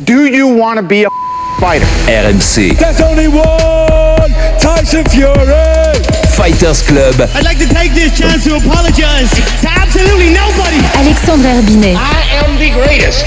Do you want to be a fighter? RMC. There's only one Tyson Fury. Fighters Club. I'd like to take this chance to apologize to absolutely nobody. Alexandre Herbinet. I am the greatest.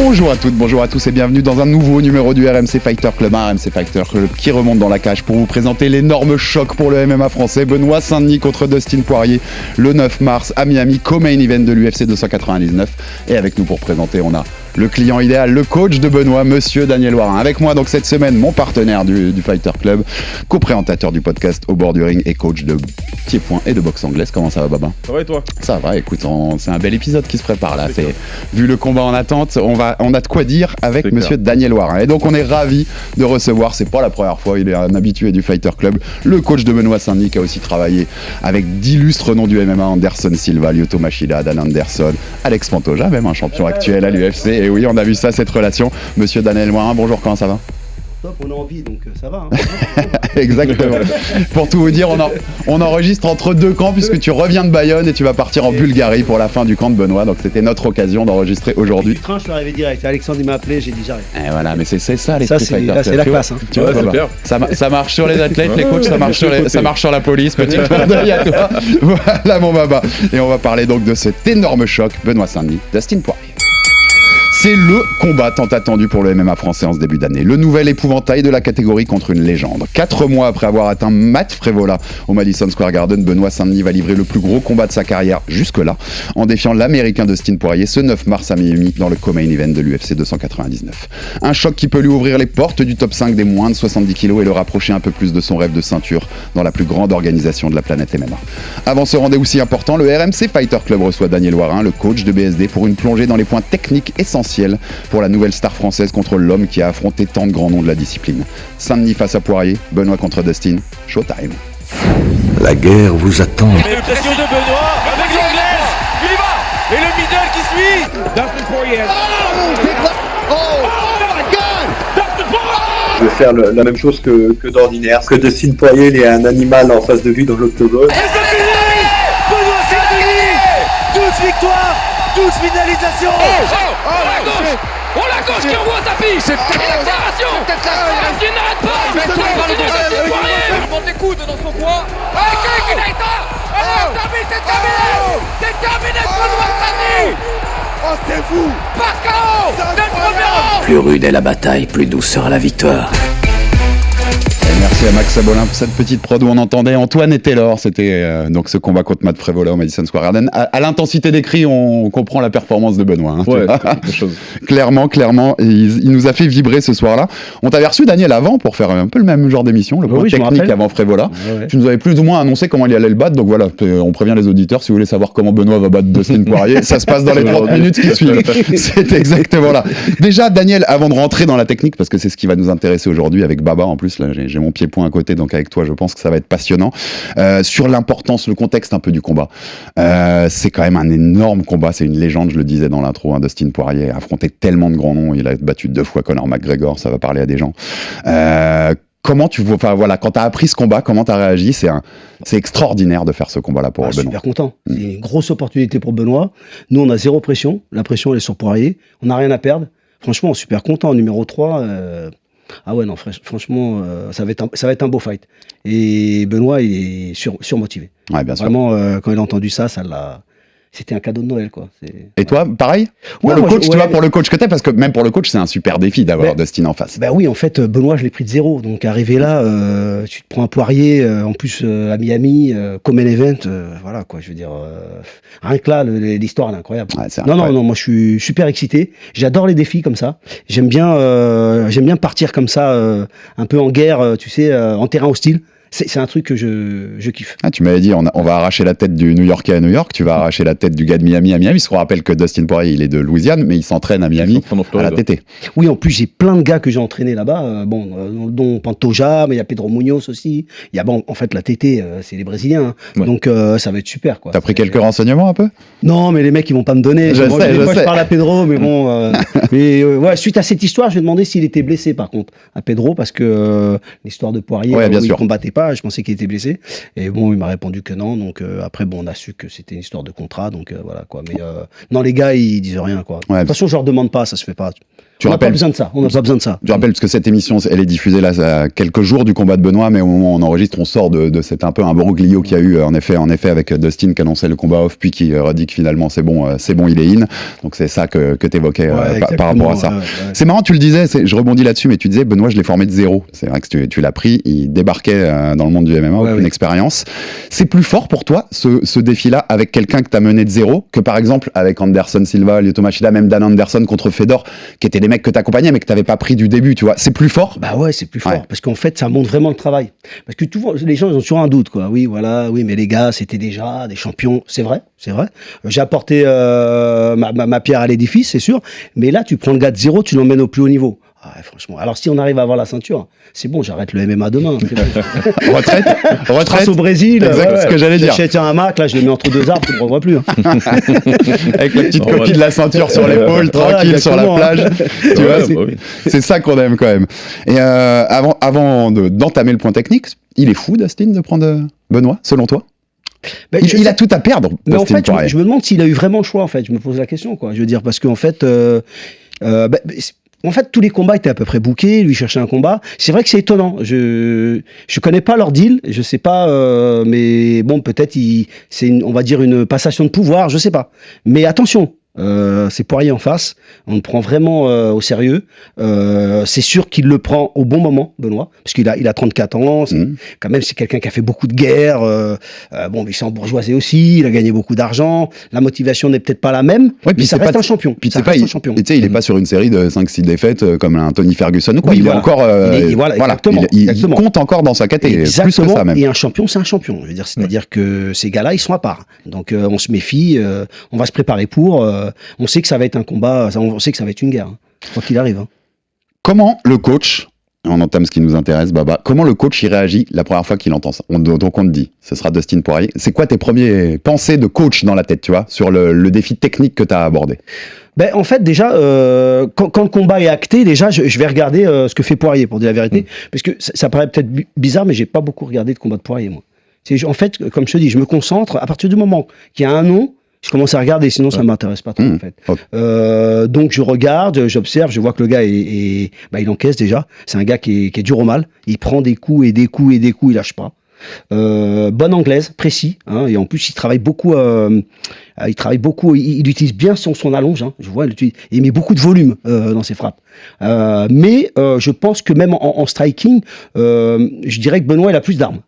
Bonjour à toutes, bonjour à tous et bienvenue dans un nouveau numéro du RMC Fighter Club, un RMC Fighter Club qui remonte dans la cage pour vous présenter l'énorme choc pour le MMA français. Benoît Saint-Denis contre Dustin Poirier le 9 mars à Miami, co-main event de l'UFC 299. Et avec nous pour présenter, on a le client idéal, le coach de Benoît, monsieur Daniel Warin. Avec moi donc cette semaine, mon partenaire du Fighter Club, co-présentateur du podcast Au bord du ring et coach de pied-point et de boxe anglaise. Comment ça va, Babin ? Ça va et toi ? Ça va, écoute, c'est un bel épisode qui se prépare là. Vu le combat en attente, on a de quoi dire avec c'est monsieur clair. Daniel Warin. Et donc on est ravis de recevoir, c'est pas la première fois, il est un habitué du Fighter Club, le coach de Benoît Saint-Denis qui a aussi travaillé avec d'illustres noms du MMA, Anderson Silva, Lyoto Machida, Dan Anderson, Alex Pantoja, même un champion actuel à l'UFC. Et oui, on a vu ça, cette relation. Monsieur Daniel Warin, bonjour, comment ça va ? Top, on a envie, donc ça va. Exactement. Pour tout vous dire, on enregistre entre deux camps puisque tu reviens de Bayonne et tu vas partir en Bulgarie pour la fin du camp de Benoît. Donc c'était notre occasion d'enregistrer aujourd'hui. Du train, je suis arrivé direct. Alexandre il m'a appelé, j'ai dit j'arrive. Et voilà, mais c'est ça les Ça, c'est la classe. Hein. Tu vois, c'est Baba. clair. Ça marche sur les athlètes, les coachs, ça marche sur la police. Petit Ouais. clin d'œil à toi. Voilà mon baba. Et on va parler donc de cet énorme choc, Benoît Saint-Denis, Dustin Poirier. C'est le combat tant attendu pour le MMA français en ce début d'année. Le nouvel épouvantail de la catégorie contre une légende. 4 mois après avoir atteint Matt Frevola au Madison Square Garden, Benoît Saint-Denis va livrer le plus gros combat de sa carrière jusque-là, en défiant l'américain Dustin Poirier ce 9 mars à Miami dans le co-main event de l'UFC 299. Un choc qui peut lui ouvrir les portes du top 5 des moins de 70 kilos et le rapprocher un peu plus de son rêve de ceinture dans la plus grande organisation de la planète MMA. Avant ce rendez-vous si important, le RMC Fighter Club reçoit Daniel Warin, le coach de BSD, pour une plongée dans les points techniques essentiels pour la nouvelle star française contre l'homme qui a affronté tant de grands noms de la discipline. Saint-Denis face à Poirier, Benoît contre Dustin, showtime. La guerre vous attend. Une pression de Benoît avec l'anglaise. Il y va. Et le middle qui suit. Dustin Poirier. Je vais faire la même chose que d'ordinaire. Que Dustin Poirier, il est un animal en face de lui dans l'octogone. Et c'est fini. Benoît Saint-Denis. 12 victoires, 12 finalisations. La gauche qui envoie un tapis. C'est l'accélération. Qui n'arrête pas. Il monte des coudes dans son coin. Qui n'a éteint. C'est terminé pour Benoît Saint-Denis. Oh, c'est fou. Par KO. Dès le premier round. Plus rude est la bataille, plus douce sera la victoire. Et merci à Max Sabolin pour cette petite prod où on entendait Antoine et Taylor. C'était donc ce combat contre Matt Frevola au Madison Square Garden. À l'intensité des cris, on comprend la performance de Benoît. Hein, Ouais, quelque chose. clairement. Il nous a fait vibrer ce soir-là. On t'avait reçu, Daniel, avant pour faire un peu le même genre d'émission, le point Oui, je me technique rappelle. avant Frevola. Ouais. Tu nous avais plus ou moins annoncé comment il allait le battre. Donc voilà, on prévient les auditeurs si vous voulez savoir comment Benoît va battre Dustin Poirier. Ça se passe dans les 30 minutes qui suivent. C'est exactement là. Déjà, Daniel, avant de rentrer dans la technique, parce que c'est ce qui va nous intéresser aujourd'hui avec Baba en plus, là j'ai mon pied-point à côté, donc avec toi je pense que ça va être passionnant. Sur l'importance, le contexte un peu du combat. C'est quand même un énorme combat, c'est une légende, je le disais dans l'intro, hein, Dustin Poirier a affronté tellement de grands noms, il a battu 2 fois Conor McGregor, ça va parler à des gens. Comment tu vois, enfin voilà, quand t'as appris ce combat, comment t'as réagi ? C'est extraordinaire de faire ce combat-là pour Benoît. Super content. C'est une grosse opportunité pour Benoît. Nous, on a zéro pression. La pression, elle est sur Poirier. On n'a rien à perdre. Franchement, super content. Numéro 3. Ah ouais, non, franchement, ça va être un beau fight. Et Benoît, il est surmotivé. Ouais, bien sûr. Vraiment, quand il a entendu ça l'a... C'était un cadeau de Noël, quoi. Et toi, pareil ? Ouais, Pour le moi, coach, je- tu vois, ouais. pour le coach que t'es, parce que même pour le coach, c'est un super défi d'avoir Dustin en face. Ben oui, en fait, Benoît, je l'ai pris de zéro. Donc, arrivé là, tu te prends un Poirier, en plus à Miami, comme un event, voilà, quoi. Je veux dire, rien que là, l'histoire, elle est incroyable. Ouais, c'est Non, incroyable. moi, je suis super excité. J'adore les défis comme ça. J'aime bien partir comme ça, un peu en guerre, tu sais, en terrain hostile. C'est un truc que je kiffe. Ah, tu m'avais dit, on va arracher la tête du New-Yorkais à New York, tu vas arracher la tête du gars de Miami à Miami, parce qu'on rappelle que Dustin Poirier, il est de Louisiane, mais il s'entraîne à Miami, Il s'entraîne en à la Floride. TT. Oui, en plus, j'ai plein de gars que j'ai entraînés là-bas, dont Pantoja, mais il y a Pedro Munoz aussi. Il y a, en fait, la TT, c'est les Brésiliens, hein. Ouais. Donc ça va être super, quoi. T'as pris quelques renseignements un peu ? Non, mais les mecs, ils vont pas me donner. Je sais, des fois, je sais. je parle à Pedro, mais bon. Ouais, suite à cette histoire, je vais demander s'il était blessé, par contre, à Pedro, parce que l'histoire de Poirier, Ouais, bien où sûr. il combattait pas, je pensais qu'il était blessé. Et bon, il m'a répondu que non. Donc après, bon, on a su que c'était une histoire de contrat. Donc voilà, quoi. Mais non, les gars, ils disent rien, quoi. Ouais. De toute façon, je leur demande pas, ça se fait pas. Tu On n'a pas rappelles, besoin de ça. On n'a pas besoin de ça. je rappelle, parce que cette émission, elle est diffusée là, à quelques jours du combat de Benoît, mais au moment où on enregistre, on sort de cet un peu un broglio qu'il y a eu, en effet, avec Dustin qui annonçait le combat off, puis qui redit que finalement c'est bon, il est in. Donc c'est ça que t'évoquais par rapport à ça. Ouais. C'est marrant, tu le disais, je rebondis là-dessus, mais tu disais, Benoît, je l'ai formé de zéro. C'est vrai que tu l'as pris, il débarquait dans le monde du MMA, aucune expérience. C'est plus fort pour toi, ce défi-là, avec quelqu'un que t'as mené de zéro, que par exemple avec Anderson Silva, Lyoto Machida, même Dan Anderson contre Fedor, qui étaient des mecs que t'accompagnais, mais que t'avais pas pris du début, tu vois. C'est plus fort? Bah ouais, c'est plus fort, parce qu'en fait, ça montre vraiment le travail. Parce que les gens, ils ont toujours un doute, quoi. Oui, mais les gars, c'était déjà des champions. C'est vrai. J'ai apporté ma pierre à l'édifice, c'est sûr. Mais là, tu prends le gars de zéro, tu l'emmènes au plus haut niveau. Ah, franchement. Alors, si on arrive à avoir la ceinture, c'est bon, j'arrête le MMA demain. Retraite. Face au Brésil. Exact, ce que j'allais dire. J'achète un hamac, là, je le mets entre deux arbres, tu ne me revois plus. Avec la petite copie de la ceinture sur l'épaule, tranquille sur la plage. Tu vois, c'est ça qu'on aime quand même. Et avant d'entamer le point technique, il est fou, Dustin, de prendre Benoît, selon toi? Il a tout à perdre. Mais en fait, je me demande s'il a eu vraiment le choix, en fait. Je me pose la question, quoi. Je veux dire, parce qu'en fait... En fait, tous les combats étaient à peu près bookés. Lui cherchait un combat. C'est vrai que c'est étonnant. Je connais pas leur deal. Je sais pas, mais bon, peut-être on va dire une passation de pouvoir. Je sais pas. Mais attention. C'est Poirier en face, on le prend vraiment au sérieux. C'est sûr qu'il le prend au bon moment, Benoît, parce qu'il a 34 ans. Quand même, c'est quelqu'un qui a fait beaucoup de guerres. Il s'est embourgeoisé aussi. Il a gagné beaucoup d'argent. La motivation n'est peut-être pas la même. Mais ça reste un champion. Puis il est pas sur une série de 5-6 défaites comme un Tony Ferguson ou quoi. Il est encore. Il compte encore dans sa catégorie. Plus que ça même. Et un champion, c'est un champion. Je veux dire, c'est-à-dire que ces gars-là, ils sont à part. Donc on se méfie. On va se préparer pour. On sait que ça va être un combat, on sait que ça va être une guerre, quoi qu'il arrive. Comment le coach, on entame ce qui nous intéresse, Baba, comment le coach y réagit la première fois qu'il entend ça? Donc on te dit, ce sera Dustin Poirier. C'est quoi tes premiers pensées de coach dans la tête, tu vois, sur le défi technique que tu as abordé? En fait, déjà, quand le combat est acté, déjà, je vais regarder ce que fait Poirier, pour dire la vérité, parce que ça paraît peut-être bizarre, mais j'ai pas beaucoup regardé de combat de Poirier, moi. En fait, comme je te dis, je me concentre, à partir du moment qu'il y a un nom, je commence à regarder, sinon ça m'intéresse pas trop en fait. Donc je regarde, j'observe, je vois que le gars il encaisse déjà. C'est un gars qui est dur au mal. Il prend des coups et des coups et des coups, il lâche pas. Bonne anglaise, précis, et en plus il travaille beaucoup. Il utilise bien son allonge. Je vois, il met beaucoup de volume dans ses frappes. Mais je pense que même en striking, je dirais que Benoît il a plus d'armes.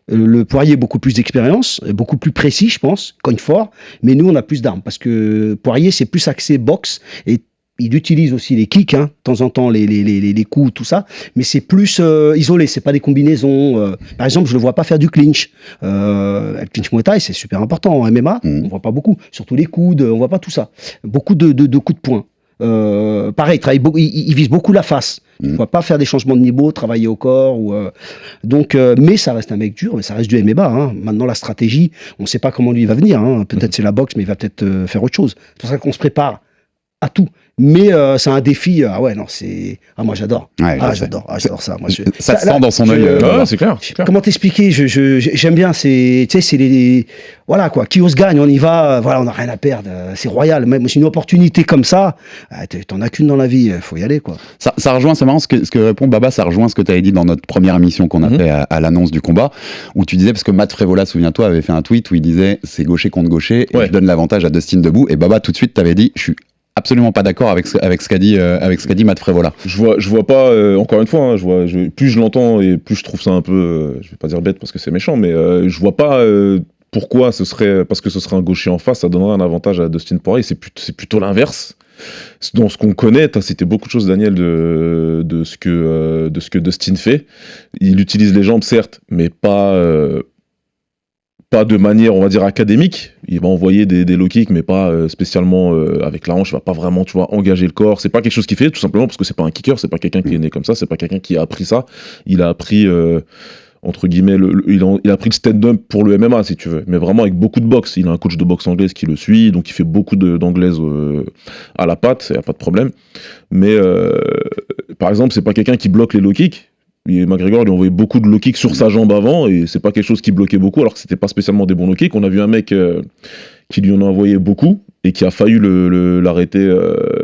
Le Poirier a beaucoup plus d'expérience, beaucoup plus précis, je pense, cogne fort, mais nous on a plus d'armes parce que Poirier c'est plus axé boxe et il utilise aussi les kicks, de temps en temps les coups, tout ça, mais c'est plus isolé, c'est pas des combinaisons. Par exemple, je le vois pas faire du clinch. Le clinch Muay Thai c'est super important en MMA, on voit pas beaucoup, surtout les coudes, on voit pas tout ça. Beaucoup de coups de poing. Pareil, il vise beaucoup la face. Il ne va pas faire des changements de niveau, travailler au corps. Mais ça reste un mec dur, mais ça reste du MMA. Maintenant, la stratégie, on ne sait pas comment lui il va venir. Peut-être c'est la boxe, mais il va peut-être faire autre chose. C'est pour ça qu'on se prépare à tout. Mais c'est un défi. Moi j'adore. J'adore ça. Moi, ça se sent dans son œil. C'est clair. Comment t'expliquer? J'aime bien. C'est voilà quoi. Qui ose gagne. On y va. Voilà, on n'a rien à perdre. C'est royal. Même c'est une opportunité comme ça. T'en as qu'une dans la vie. Faut y aller quoi. Ça rejoint. C'est marrant ce que répond Baba. Ça rejoint ce que tu avais dit dans notre première émission qu'on a fait à l'annonce du combat, où tu disais parce que Matt Frévola, souviens-toi, avait fait un tweet où il disait c'est gaucher contre gaucher et je donne l'avantage à Dustin debout. Et Baba tout de suite t'avais dit je suis absolument pas d'accord avec ce qu'a dit Matt Frévola. Je vois pas encore une fois, plus je l'entends et plus je trouve ça un peu je vais pas dire bête parce que c'est méchant, mais je vois pas pourquoi parce que ce serait un gaucher en face, ça donnerait un avantage à Dustin Poirier. C'est plutôt l'inverse. Dans ce qu'on connaît, tu as cité beaucoup de choses, Daniel, de ce que Dustin fait. Il utilise les jambes, certes, mais pas de manière, on va dire, académique. Il va envoyer des low kicks, mais pas spécialement avec la hanche. Il va pas vraiment, tu vois, engager le corps. C'est pas quelque chose qu'il fait, tout simplement parce que c'est pas un kicker, c'est pas quelqu'un qui est né comme ça, c'est pas quelqu'un qui a appris ça. Il a appris, entre guillemets, il a appris le stand-up pour le MMA, si tu veux, mais vraiment avec beaucoup de boxe. Il a un coach de boxe anglaise qui le suit, donc il fait beaucoup d'anglaise à la patte, il n'y a pas de problème. Mais par exemple, c'est pas quelqu'un qui bloque les low kicks. Et McGregor lui a envoyé beaucoup de low kicks sur sa jambe avant et c'est pas quelque chose qui bloquait beaucoup alors que c'était pas spécialement des bons low kicks. On a vu un mec qui lui en a envoyé beaucoup et qui a failli l'arrêter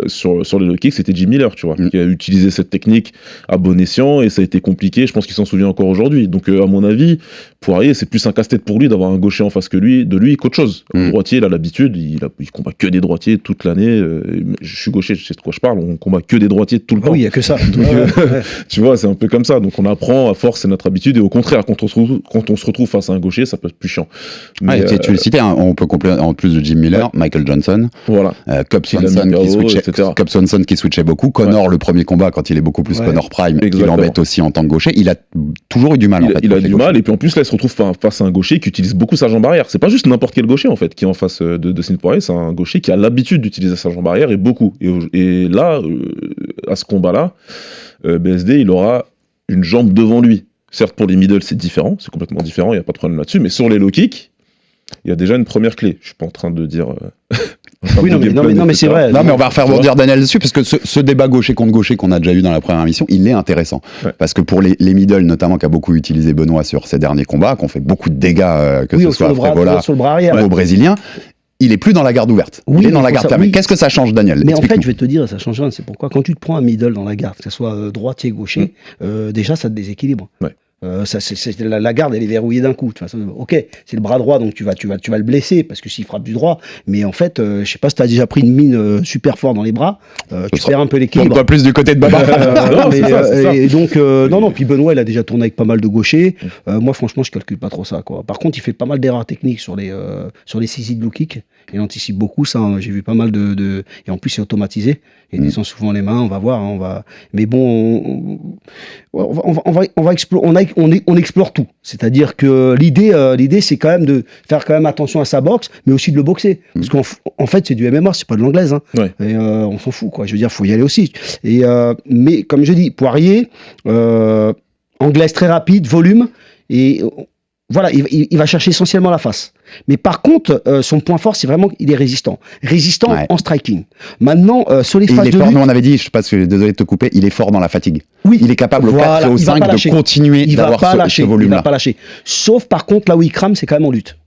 sur les low kicks, c'était Jim Miller, tu vois, qui a utilisé cette technique à bon escient et ça a été compliqué. Je pense qu'il s'en souvient encore aujourd'hui. Donc, à mon avis, Poirier, c'est plus un casse-tête pour lui d'avoir un gaucher en face de lui qu'autre chose. Un droitier, il a l'habitude, il combat que des droitiers toute l'année. Je suis gaucher, je sais de quoi je parle. On combat que des droitiers tout le temps. Oui, il n'y a que ça. Donc, tu vois, c'est un peu comme ça. Donc, on apprend à force, c'est notre habitude. Et au contraire, quand on se retrouve face à un gaucher, ça peut être plus chiant. Mais, tu le citais, hein, on peut compléter en plus de Jim Miller, Michael Johnson, voilà. Cub Swanson qui switchait beaucoup. Connor, le premier combat, quand il est beaucoup plus Connor Prime, il embête aussi en tant que gaucher. Il a toujours eu du mal. Il a du mal. Et puis en plus, là, il se retrouve face à un gaucher qui utilise beaucoup sa jambe arrière. C'est pas juste n'importe quel gaucher, en fait, qui est en face de Dustin Poirier. C'est un gaucher qui a l'habitude d'utiliser sa jambe arrière et beaucoup. Et là, à ce combat-là, BSD, il aura une jambe devant lui. Certes, pour les middle, c'est différent. C'est complètement différent. Il n'y a pas de problème là-dessus. Mais sur les low kicks, il y a déjà une première clé. Je suis pas en train de dire. Oui, non, mais c'est vrai. Non, mais on va refaire rebondir Daniel dessus, parce que ce débat gaucher contre gaucher qu'on a déjà eu dans la première émission, il est intéressant. Ouais. Parce que pour les middle, notamment, qu'a beaucoup utilisé Benoît sur ses derniers combats, qu'on fait beaucoup de dégâts, que ce soit à Frévola ou au Brésilien, il est plus dans la garde ouverte. Il est dans la garde fermée. Qu'est-ce que ça change, Daniel? Mais en fait, je vais te dire, ça change rien. C'est pourquoi, quand tu te prends un middle dans la garde, que ce soit droitier, gaucher, déjà, ça te déséquilibre. Ouais. La garde, elle est verrouillée d'un coup. De toute façon, ok, c'est le bras droit, donc tu vas le blesser parce que s'il frappe du droit. Mais en fait, je sais pas si tu as déjà pris une mine super fort dans les bras, tu perds un peu l'équilibre. Pas plus du côté de Baba. Et donc, non. Puis Benoît, il a déjà tourné avec pas mal de gauchers. Moi, franchement, je calcule pas trop ça, quoi. Par contre, il fait pas mal d'erreurs techniques sur les saisies de low kick. Il anticipe beaucoup ça. Hein. J'ai vu pas mal et en plus, c'est automatisé. Il descend souvent les mains. On va voir. Mais bon, on explore tout. C'est-à-dire que l'idée, c'est quand même de faire quand même attention à sa boxe, mais aussi de le boxer. Parce qu'en fait, c'est du MMA, c'est pas de l'anglaise. Hein. Ouais. Et on s'en fout, quoi. Je veux dire, faut y aller aussi. Mais comme je dis, Poirier, anglaise très rapide, volume, et voilà, il va chercher essentiellement la face. Mais par contre, son point fort, c'est vraiment qu'il est résistant. Résistant en striking. Maintenant, sur les phases de lutte... Nous, on avait dit, je sais pas, désolé de te couper, il est fort dans la fatigue. Oui. Il est capable au 4 et au 5 de continuer d'avoir ce volume-là. Il va pas lâcher. Sauf, par contre, là où il crame, c'est quand même en lutte.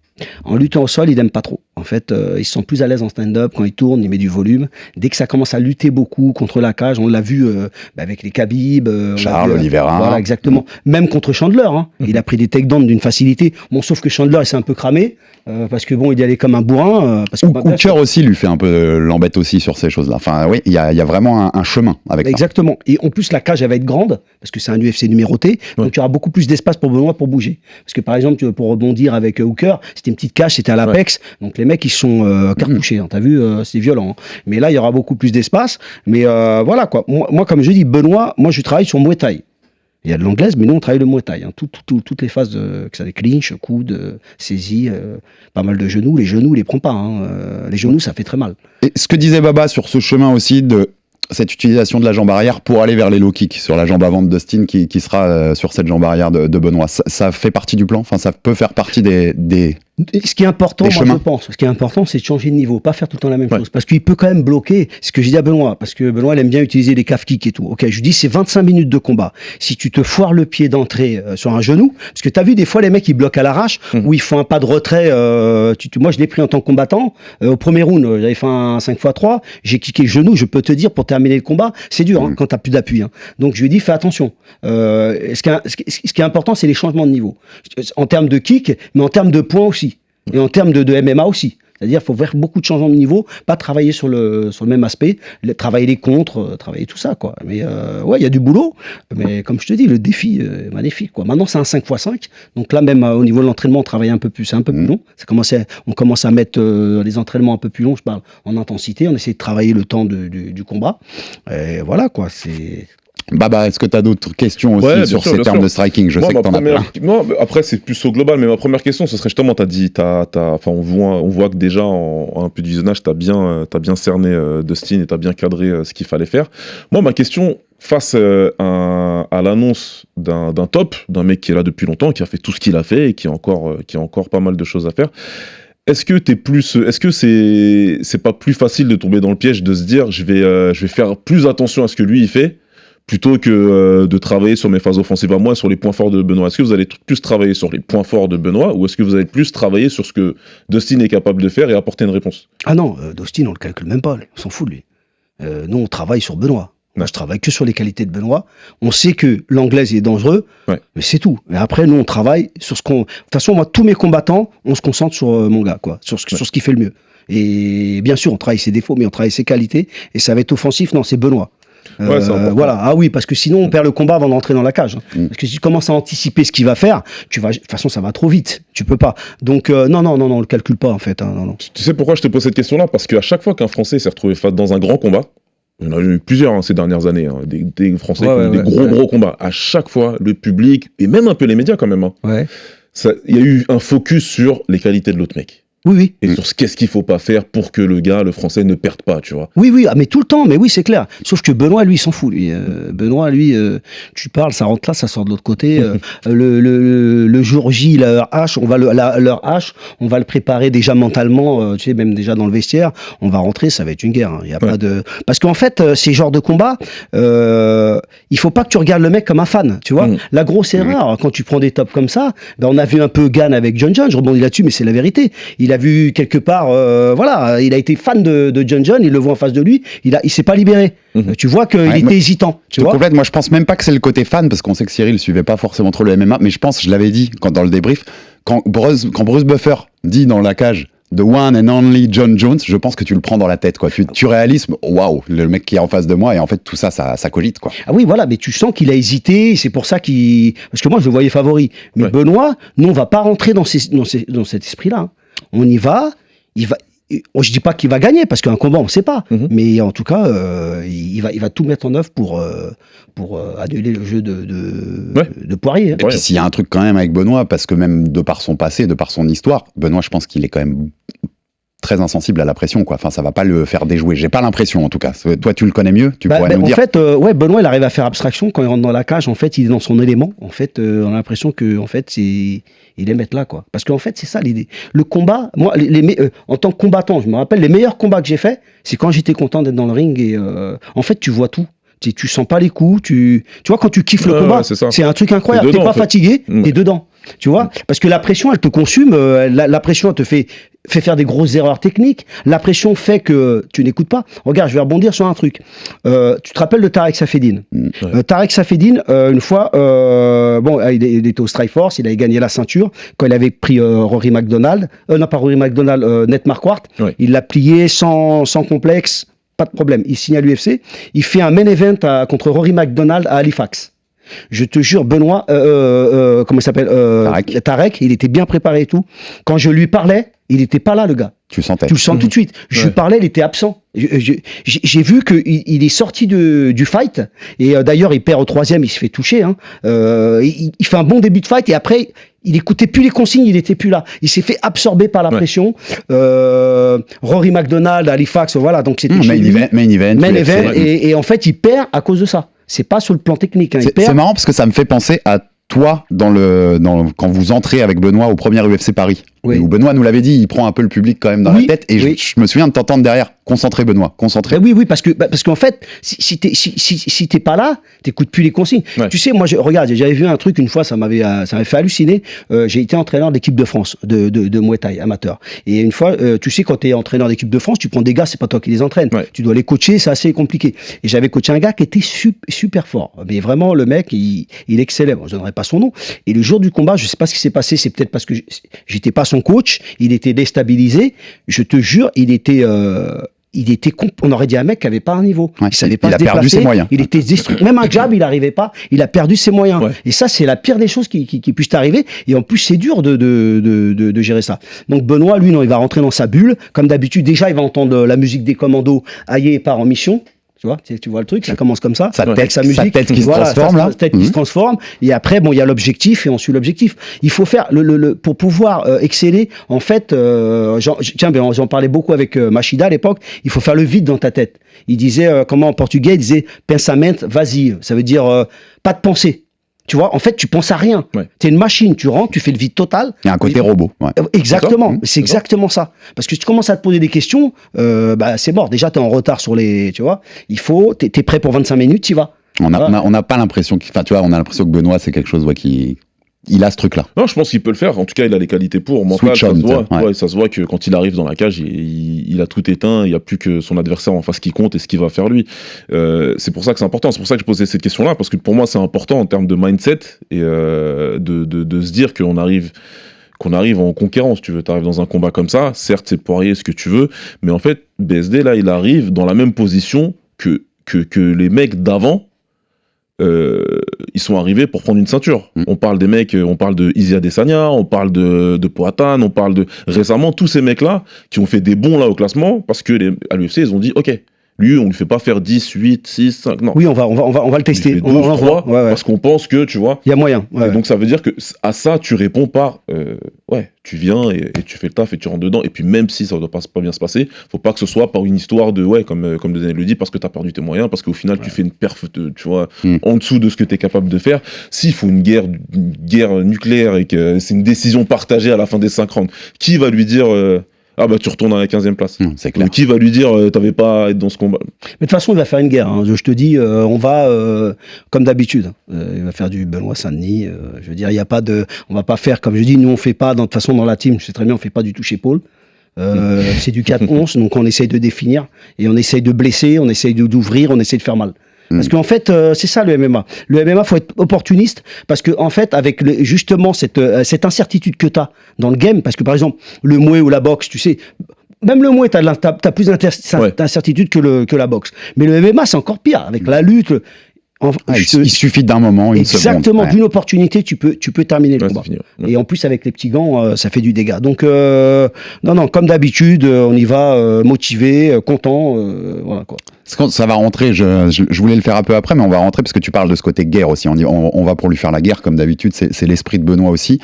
En luttant au sol, il n'aime pas trop. En fait, ils se sentent plus à l'aise en stand-up. Quand il tourne, il met du volume. Dès que ça commence à lutter beaucoup contre la cage, on l'a vu avec les Khabib, Charles Oliveira. Voilà, exactement. Même contre Chandler, hein. Il a pris des takedowns d'une facilité. Bon, sauf que Chandler, il s'est un peu cramé parce que bon, il y allait comme un bourrin. Hooker aussi lui fait un peu l'embête aussi sur ces choses-là. Enfin, oui, il y a vraiment un chemin avec ça. Exactement. Et en plus, la cage, elle va être grande parce que c'est un UFC numéroté. Donc, il y aura beaucoup plus d'espace pour Benoît pour bouger. Parce que par exemple, pour rebondir avec Hooker, c'était une petite cage, c'était à l'apex. Donc, les mecs, ils sont cartouchés. Hein. T'as vu, c'est violent. Hein. Mais là, il y aura beaucoup plus d'espace. Mais voilà, quoi. Moi, comme je dis, Benoît, moi, je travaille sur Muay Thai. Il y a de l'anglaise, mais nous, on travaille le Muay Thai. Hein. Toutes les phases, que ça des clinch, coude, saisie, pas mal de genoux. Les genoux, il les prend pas. Hein. Les genoux, ça fait très mal. Et ce que disait Baba sur ce chemin aussi de cette utilisation de la jambe arrière pour aller vers les low kicks sur la jambe avant de Dustin qui sera sur cette jambe arrière de Benoît. Ça fait partie du plan. Enfin, ça peut faire partie des Ce qui est important, moi, je pense, ce qui est important, c'est de changer de niveau, pas faire tout le temps la même chose. Parce qu'il peut quand même bloquer, ce que j'ai dit à Benoît, parce que Benoît, il aime bien utiliser les calf kicks et tout. Ok, je lui dis, c'est 25 minutes de combat. Si tu te foires le pied d'entrée sur un genou, parce que t'as vu des fois les mecs, ils bloquent à l'arrache, ou ils font un pas de retrait, moi, je l'ai pris en tant que combattant, au premier round, j'avais fait un 5x3, j'ai kické le genou, je peux te dire, pour terminer le combat, c'est dur, hein, quand t'as plus d'appui. Hein. Donc, je lui ai dit, fais attention. Ce qui est important, c'est les changements de niveau. En termes de kick, mais en termes de points aussi. Et en termes de MMA aussi. C'est-à-dire qu'il faut faire beaucoup de changements de niveau, pas travailler sur le même aspect, travailler les contres, travailler tout ça, quoi. Mais ouais, il y a du boulot, mais comme je te dis, le défi est magnifique, quoi. Maintenant, c'est un 5x5, donc là, même au niveau de l'entraînement, on travaille un peu plus, c'est un peu plus long. On commence à mettre les entraînements un peu plus longs, je parle en intensité, on essaie de travailler le temps du combat. Et voilà, quoi, c'est... Baba, est-ce que tu as d'autres questions aussi sur ces termes de striking? Je sais que t'en as plein. Non, après, c'est plus au global, mais ma première question, ce serait justement, on voit que déjà, en un peu de visionnage, t'as bien cerné Dustin et t'as bien cadré ce qu'il fallait faire. Moi, ma question, face à l'annonce d'un top, d'un mec qui est là depuis longtemps, qui a fait tout ce qu'il a fait et qui a encore pas mal de choses à faire, est-ce que c'est pas plus facile de tomber dans le piège de se dire, je vais faire plus attention à ce que lui, il fait, plutôt que de travailler sur mes phases offensives à moi, sur les points forts de Benoît? Est-ce que vous allez plus travailler sur les points forts de Benoît ou est-ce que vous allez plus travailler sur ce que Dustin est capable de faire et apporter une réponse? Ah non, Dustin, on le calcule même pas, on s'en fout de lui. Nous, on travaille sur Benoît. Moi, je travaille que sur les qualités de Benoît. On sait que l'anglaise est dangereux, mais c'est tout. Mais après, nous, on travaille sur ce qu'on... De toute façon, moi, tous mes combattants, on se concentre sur mon gars, quoi, sur ce qui fait le mieux. Et bien sûr, on travaille ses défauts, mais on travaille ses qualités. Et ça va être offensif, non, c'est Benoît. Voilà, ah oui, parce que sinon on perd le combat avant d'entrer dans la cage. Parce que si tu commences à anticiper ce qu'il va faire, de toute façon ça va trop vite, tu peux pas. Donc non, on le calcule pas en fait. Non. Tu sais pourquoi je te pose cette question-là? Parce qu'à chaque fois qu'un Français s'est retrouvé dans un grand combat, il y en a eu plusieurs ces dernières années, des Français qui ont eu des gros combats. À chaque fois, le public, et même un peu les médias quand même, il y a eu un focus sur les qualités de l'autre mec. Oui. Et sur qu'est-ce qu'il faut pas faire pour que le Français ne perde pas, tu vois. Oui, mais tout le temps, mais oui, c'est clair. Sauf que Benoît, lui, il s'en fout, lui. Benoît, lui, tu parles, ça rentre là, ça sort de l'autre côté. Le jour J, leur hache, on va le préparer déjà mentalement, tu sais, même déjà dans le vestiaire. On va rentrer, ça va être une guerre. Il y a pas de... Parce qu'en fait, ces genres de combats, il faut pas que tu regardes le mec comme un fan, tu vois. La grosse erreur, quand tu prends des tops comme ça, on a vu un peu Gann avec John, je rebondis là-dessus, mais c'est la vérité. Il a vu quelque part, il a été fan de John, il le voit en face de lui, il s'est pas libéré. Tu vois qu'il était hésitant. Tu vois complète, moi je pense même pas que c'est le côté fan, parce qu'on sait que Cyril suivait pas forcément trop le MMA, mais je pense, je l'avais dit dans le débrief, quand Bruce Buffer dit dans la cage The one and only John Jones, je pense que tu le prends dans la tête, quoi. Tu réalises, waouh, le mec qui est en face de moi, et en fait tout ça cogite, quoi. Ah oui, voilà, mais tu sens qu'il a hésité, c'est pour ça parce que moi je le voyais favori. Mais Benoît, nous on va pas rentrer dans cet esprit-là. On y va, je dis pas qu'il va gagner, parce qu'un combat on sait pas, mais en tout cas il va tout mettre en œuvre pour annuler le jeu de Poirier. Et puis s'il y a un truc quand même avec Benoît, parce que même de par son passé, de par son histoire, Benoît, je pense qu'il est quand même très insensible à la pression, quoi. Enfin, ça va pas le faire déjouer. J'ai pas l'impression, en tout cas. Toi, tu le connais mieux. Tu pourrais nous dire. En fait, Benoît, il arrive à faire abstraction quand il rentre dans la cage. En fait, il est dans son élément. En fait, on a l'impression que, en fait, il aime être là, quoi. Parce qu'en fait, c'est ça l'idée. Le combat, moi, en tant que combattant, je me rappelle, les meilleurs combats que j'ai faits, c'est quand j'étais content d'être dans le ring et, en fait, tu vois tout. Tu sens pas les coups, tu vois, quand tu kiffes le combat, c'est un truc incroyable. T'es pas fatigué, t'es dedans. Tu vois, parce que la pression, elle te consume. La pression, elle te fait faire des grosses erreurs techniques. La pression fait que tu n'écoutes pas. Regarde, je vais rebondir sur un truc. Tu te rappelles de Tarek Safeddine? Tarek Safeddine, une fois, il était au Strikeforce, il avait gagné la ceinture quand il avait pris Rory McDonald. Non, pas Rory McDonald, Ned Marquardt. Il l'a plié sans complexe, pas de problème. Il signe à l'UFC. Il fait un main event contre Rory McDonald à Halifax. Je te jure, Benoît, comment il s'appelle, Tarek, il était bien préparé et tout. Quand je lui parlais, il n'était pas là, le gars. Tu le sentais. Tu le sens tout de suite. Je lui parlais, il était absent. J'ai vu qu'il est sorti du fight. Et d'ailleurs, il perd au 3e, il se fait toucher. Il fait un bon début de fight et après, il écoutait plus les consignes, il était plus là. Il s'est fait absorber par la pression. Rory McDonald, Halifax, voilà. Donc c'était main event. Et en fait, il perd à cause de ça. C'est pas sur le plan technique. C'est marrant parce que ça me fait penser à toi quand vous entrez avec Benoît au premier UFC Paris. Où Benoît nous l'avait dit, il prend un peu le public quand même dans la tête. Et je me souviens de t'entendre derrière. Concentré, Benoît, concentré. Oui, parce qu'en fait, si t'es pas là, t'écoutes plus les consignes. Tu sais, moi, regarde, j'avais vu un truc une fois, ça m'avait fait halluciner. J'ai été entraîneur d'équipe de France de Muay Thai amateur. Et une fois, tu sais, quand t'es entraîneur d'équipe de France, tu prends des gars, c'est pas toi qui les entraînes. Tu dois les coacher, c'est assez compliqué. Et j'avais coaché un gars qui était super fort. Mais vraiment, le mec, il excellait. Bon, je donnerai pas son nom. Et le jour du combat, je sais pas ce qui s'est passé. C'est peut-être parce que j'étais pas son coach. Il était déstabilisé. Je te jure, on aurait dit un mec qui avait pas un niveau. Il savait pas se déplacer. Perdu ses moyens. Il était destruit. Même un jab, il n'arrivait pas. Il a perdu ses moyens. Et ça, c'est la pire des choses qui puissent t'arriver. Et en plus, c'est dur de gérer ça. Donc Benoît, lui, non, il va rentrer dans sa bulle. Comme d'habitude, déjà, il va entendre la musique des commandos. Aïe part en mission. Tu vois le truc, ça commence comme ça. Sa tête qui se transforme, là. Sa tête qui se transforme. Et après, il y a l'objectif et on suit l'objectif. Il faut faire pour pouvoir exceller. En fait, j'en parlais beaucoup avec Machida à l'époque. Il faut faire le vide dans ta tête. Il disait, en portugais, il disait pensamento vazio. Ça veut dire pas de pensée. Tu vois, en fait, tu penses à rien. T'es une machine, tu rentres, tu fais le vide total. Il y a un côté robot. Exactement, c'est exactement ça. Parce que si tu commences à te poser des questions, c'est mort. Déjà, t'es en retard sur les, tu vois. T'es prêt pour 25 minutes, t'y vas. On n'a pas l'impression enfin, tu vois, on a l'impression que Benoît, c'est quelque chose il a ce truc-là. Non, je pense qu'il peut le faire. En tout cas, il a les qualités pour. Mental, Switch ça on, se voit. ouais. Ouais, ça se voit que quand il arrive dans la cage, il a tout éteint. Il n'y a plus que son adversaire en face qui compte et ce qu'il va faire lui. C'est pour ça que c'est important. C'est pour ça que je posais cette question-là, parce que pour moi, c'est important en termes de mindset et de se dire qu'on arrive en conquérant, si tu veux. Tu arrives dans un combat comme ça, certes, c'est Poirier, ce que tu veux, mais en fait, BSD, là, il arrive dans la même position que les mecs d'avant. Ils sont arrivés pour prendre une ceinture. On parle des mecs, on parle de Izzy Adesanya, on parle de Poatan, on parle de récemment tous ces mecs-là qui ont fait des bons là au classement parce que à l'UFC ils ont dit ok, lui on lui fait pas faire 10, 8, 6, 5, non. Oui, on va le tester. On va 3 parce qu'on pense que tu vois. Il y a moyen. Ouais. Donc ça veut dire que à ça tu réponds par ouais, tu viens et tu fais le taf et tu rentres dedans. Et puis même si ça ne doit pas bien se passer, faut pas que ce soit par une histoire de ouais, comme Daniel le dit, parce que tu as perdu tes moyens, parce qu'au final tu fais une perf tu vois, en dessous de ce que tu es capable de faire. S'il faut une guerre nucléaire et que c'est une décision partagée à la fin des 5 rounds, qui va lui dire ah bah tu retournes à la 15e place. C'est clair. Qui va lui dire t'avais pas à être dans ce combat. Mais de toute façon, il va faire une guerre. Hein. Je te dis, on va comme d'habitude. Il va faire du Benoît Saint-Denis. Je veux dire, il y a pas de, on va pas faire comme je dis. Nous, on fait pas de toute façon dans la team. Je sais très bien, on fait pas du toucher-épaule. C'est du 4-11, donc on essaye de définir et on essaye de blesser, on essaye d'ouvrir, on essaye de faire mal. Parce qu'en fait, c'est ça le MMA. Le MMA, faut être opportuniste parce que en fait, avec justement cette incertitude que tu as dans le game, parce que par exemple, le Muay ou la boxe, tu sais, même le Muay, t'as plus d'incertitude que la boxe. Mais le MMA, c'est encore pire avec la lutte. Il suffit d'un moment, une seconde. Exactement, d'une opportunité, tu peux terminer le combat. Fini, Et en plus, avec les petits gants, ça fait du dégât. Donc, non, comme d'habitude, on y va motivé, content, voilà quoi. Ça va rentrer, je voulais le faire un peu après, mais on va rentrer parce que tu parles de ce côté guerre aussi. On va pour lui faire la guerre, comme d'habitude, c'est l'esprit de Benoît aussi.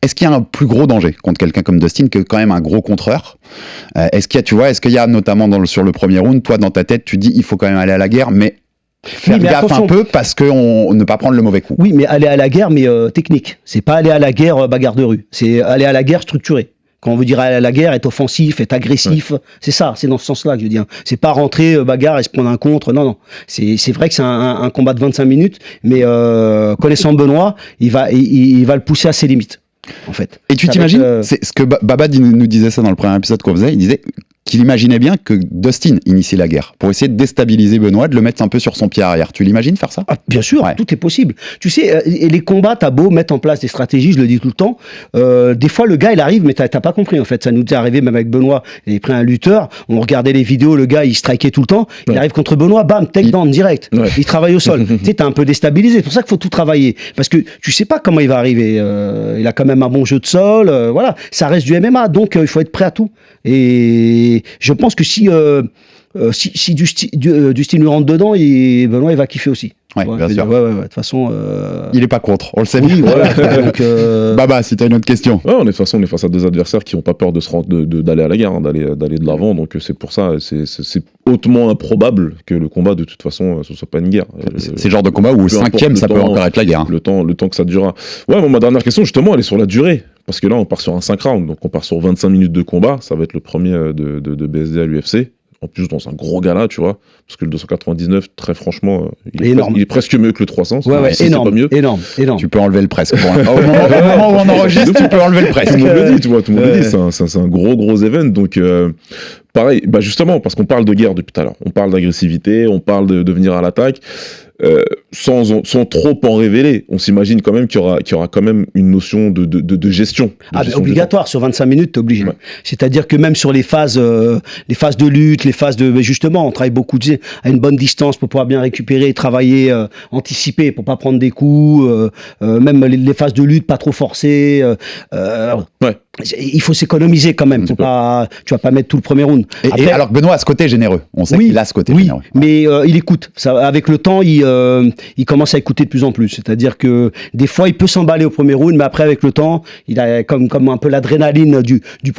Est-ce qu'il y a un plus gros danger contre quelqu'un comme Dustin que quand même un gros contreur? Est-ce qu'il y a notamment sur le premier round, toi dans ta tête, tu dis il faut quand même aller à la guerre, mais faire gaffe attention. Un peu parce que ne pas prendre le mauvais coup. Oui, mais aller à la guerre, mais technique. C'est pas aller à la guerre bagarre de rue. C'est aller à la guerre structurée. Quand on veut dire aller à la guerre, être offensif, être agressif, c'est ça, c'est dans ce sens-là que je dis. C'est pas rentrer bagarre et se prendre un contre. Non. C'est vrai que c'est un combat de 25 minutes, mais connaissant Benoît, il va le pousser à ses limites, en fait. Et tu t'imagines, c'est ce que Baba nous disait ça dans le premier épisode qu'on faisait, il disait qu'il imaginait bien que Dustin initie la guerre pour essayer de déstabiliser Benoît, de le mettre un peu sur son pied arrière. Tu l'imagines faire ça? Bien sûr, tout est possible. Tu sais, les combats, t'as beau mettre en place des stratégies, je le dis tout le temps, des fois le gars il arrive, mais t'as pas compris en fait. Ça nous est arrivé même avec Benoît, il avait pris un lutteur, on regardait les vidéos, le gars il strikait tout le temps, il arrive contre Benoît, bam, takedown direct, il travaille au sol. Tu sais, t'es un peu déstabilisé, c'est pour ça qu'il faut tout travailler, parce que tu sais pas comment il va arriver, il a quand même un bon jeu de sol, voilà, ça reste du MMA, donc il faut être prêt à tout. Et je pense que si Dustin lui rentre dedans, Benoît il va kiffer aussi. Ouais, bien sûr. De toute façon, il est pas contre, on le sait. Oui, voilà. Donc, Baba, si t'as une autre question. Ouais, on est face à des adversaires qui n'ont pas peur d'aller à la guerre, d'aller de l'avant. Donc c'est pour ça, c'est hautement improbable que le combat de toute façon ce soit pas une guerre. C'est le genre de combat où au 5e ça peut encore être la guerre. Le temps que ça durera. Ouais, ma dernière question justement, elle est sur la durée. Parce que là, on part sur un 5 rounds, donc on part sur 25 minutes de combat. Ça va être le premier de BSD à l'UFC. En plus, dans un gros gala, tu vois. Parce que le 299, très franchement, il est presque mieux que le 300. Ouais, énorme, pas mieux. énorme. Tu peux enlever le presque. Au moment où on enregistre, tu peux enlever le presque. Tout le monde le dit, tu vois. Tout le monde le dit. C'est un gros event. Donc, pareil, justement, parce qu'on parle de guerre depuis tout à l'heure. On parle d'agressivité, on parle de venir à l'attaque. Sans trop en révéler, on s'imagine quand même qu'il y aura quand même une notion de gestion. Obligatoire, sur 25 minutes, t'es obligé. Ouais. C'est-à-dire que même sur les phases de lutte, les phases de... Justement, on travaille beaucoup à une bonne distance pour pouvoir bien récupérer, travailler, anticiper, pour pas prendre des coups, même les phases de lutte, pas trop forcer. Il faut s'économiser quand même. Tu vas pas mettre tout le premier round. Et alors que Benoît a ce côté généreux. On sait qu'il a ce côté généreux. Mais il écoute. Avec le temps, il commence à écouter de plus en plus. C'est-à-dire que des fois, il peut s'emballer au premier round, mais après, avec le temps, il a comme un peu l'adrénaline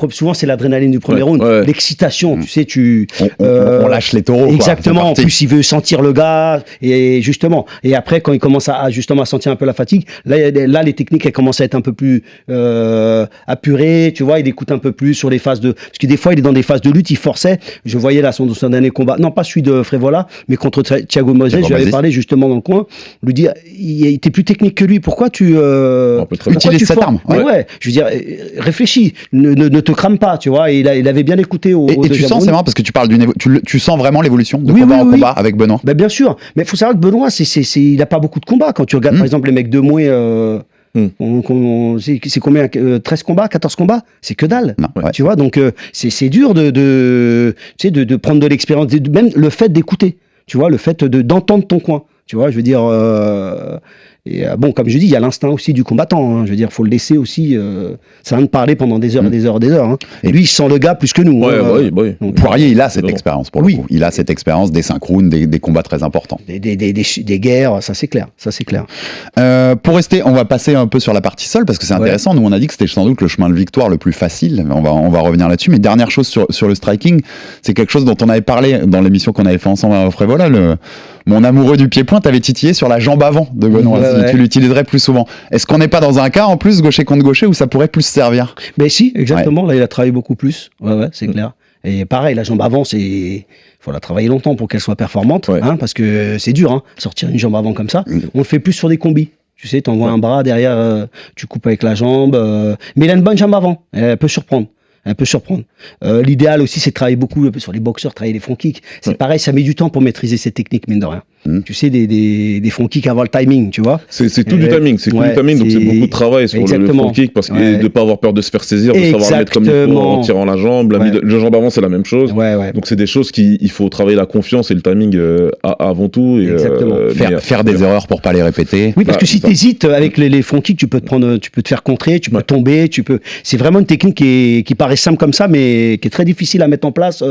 souvent, c'est l'adrénaline du premier round. Ouais. L'excitation, tu sais, on lâche les taureaux. Exactement. En plus, il veut sentir le gars. Et justement. Et après, quand il commence à sentir un peu la fatigue, là les techniques, elles commencent à être un peu plus apurées. Tu vois, il écoute un peu plus sur les phases parce que des fois, il est dans des phases de lutte, il forçait. Je voyais là son dernier combat. Non, pas celui de Frévola, mais contre Thiago Moisés. Je lui avais parlé justement dans le coin. loin, lui dire, t'es plus technique que lui, pourquoi tu utilises cette arme. Ouais. Je veux dire, réfléchis, ne te crame pas, tu vois. Et il avait bien écouté et tu sens, c'est marrant parce que tu parles tu sens vraiment l'évolution de combat en combat avec Benoît. Ben, bien sûr, mais il faut savoir que Benoît, il a pas beaucoup de combats. Quand tu regardes par exemple les mecs de Mouet, c'est combien 13 combats, 14 combats, c'est que dalle. Non, tu vois, donc c'est dur de prendre de l'expérience, même le fait d'écouter, tu vois, le fait d'entendre ton coin, tu vois, je veux dire. Bon, comme je dis, il y a l'instinct aussi du combattant. Je veux dire, faut le laisser aussi. Ça vient de parler pendant des heures et des heures et des heures. Hein. Et lui, il sent le gars plus que nous. Donc, Poirier, il a cette expérience pour le coup. Il a cette expérience des synchrones, des combats très importants. Des guerres, ça c'est clair. Pour rester, on va passer un peu sur la partie seule parce que c'est intéressant. Nous, on a dit que c'était sans doute le chemin de victoire le plus facile. On va revenir là-dessus. Mais dernière chose sur le striking, c'est quelque chose dont on avait parlé dans l'émission qu'on avait fait ensemble à Frévola. Mon amoureux du pied-point t'avait titillé sur la jambe avant de Benoît. Tu l'utiliserais plus souvent. Est-ce qu'on n'est pas dans un cas, en plus, gaucher contre gaucher, où ça pourrait plus servir? Mais si, exactement. Là, il a travaillé beaucoup plus. C'est clair. Et pareil, la jambe avant, faut la travailler longtemps pour qu'elle soit performante, parce que c'est dur, sortir une jambe avant comme ça. On le fait plus sur des combis. Tu sais, t'envoies un bras derrière, tu coupes avec la jambe. Mais il a une bonne jambe avant. Elle peut surprendre. L'idéal aussi, c'est de travailler beaucoup sur les boxeurs, travailler les front kicks. C'est pareil, ça met du temps pour maîtriser ces techniques, mine de rien. Tu sais, des front kicks avant le timing, tu vois. C'est tout du timing, donc c'est beaucoup de travail sur le front kick, parce que de ne pas avoir peur de se faire saisir, de savoir le mettre comme il faut en tirant la jambe. Le jambe avant, c'est la même chose. Donc c'est des choses qu'il faut travailler la confiance et le timing avant tout. Et, faire des erreurs pour pas les répéter. Oui, parce que si tu hésites avec les front kicks, tu peux te faire contrer, tu peux tomber, c'est vraiment une technique qui paraît simple comme ça, mais qui est très difficile à mettre en place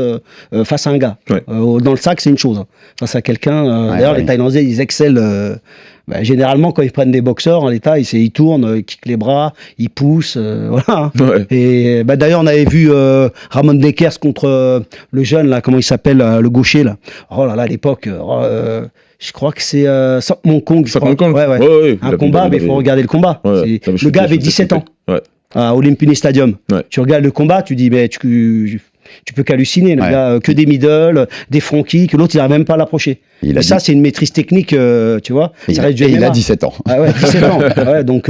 face à un gars. Dans le sac, c'est une chose. Face à quelqu'un, d'ailleurs, les Thaïlandais, ils excellent. Généralement, quand ils prennent des boxeurs en l'état, ils tournent, ils kickent les bras, ils poussent, voilà. Et d'ailleurs, on avait vu Ramon Dekers contre le jeune là, comment il s'appelle, le gaucher là. Oh là là, à l'époque. Je crois que c'est Sok Mong Kong. Un combat, mais il faut regarder le combat. Le gars avait 17 ans. À Olympia Stadium. Tu regardes le combat, tu dis, tu peux qu'halluciner. Le gars, que des middle, des front kicks, l'autre, il n'arrive même pas à l'approcher. Ça, c'est une maîtrise technique, tu vois. Il a 17 ans. 17 ans. Donc,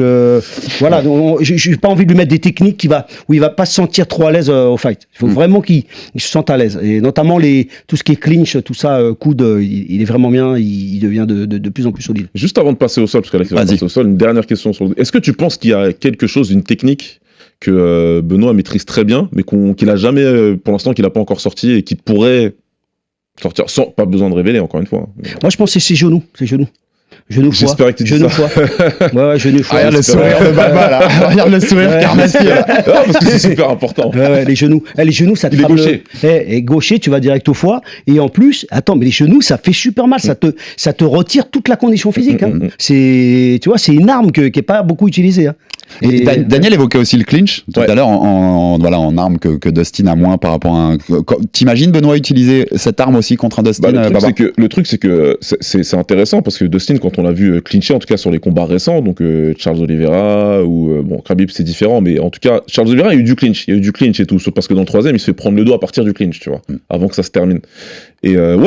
voilà. Je n'ai pas envie de lui mettre des techniques où il ne va pas se sentir trop à l'aise au fight. Il faut vraiment qu'il se sente à l'aise. Et notamment, tout ce qui est clinch, tout ça, coude, il est vraiment bien. Il devient de plus en plus solide. Juste avant de passer au sol, parce qu'Alex va passer au sol, une dernière question. Est-ce que tu penses qu'il y a quelque chose, une technique que Benoît maîtrise très bien, mais qu'il a jamais, pour l'instant, qu'il n'a pas encore sorti et qui pourrait sortir sans pas besoin de révéler, encore une fois. Moi, je pense que c'est ses genoux. J'espérais que tu dis ça. Genou foie. Regarde le sourire de Baba là. Regarde le sourire carnassier là. Parce que c'est super important. Les genoux, ça te Il est gaucher. Et gaucher, tu vas direct au foie. Et en plus, mais les genoux, ça fait super mal. Ça te retire toute la condition physique. Tu vois, c'est une arme qui est pas beaucoup utilisée. Et Daniel évoquait aussi le clinch tout à l'heure en arme que Dustin a moins par rapport à un. T'imagines Benoît utiliser cette arme aussi contre un Dustin? Le truc c'est que c'est intéressant parce que Dustin, quand on l'a vu clincher, en tout cas sur les combats récents, donc Charles Oliveira ou Khabib, c'est différent, mais en tout cas Charles Oliveira, il y a eu du clinch et tout, sauf parce que dans le troisième il se fait prendre le dos à partir du clinch, tu vois, avant que ça se termine. Et on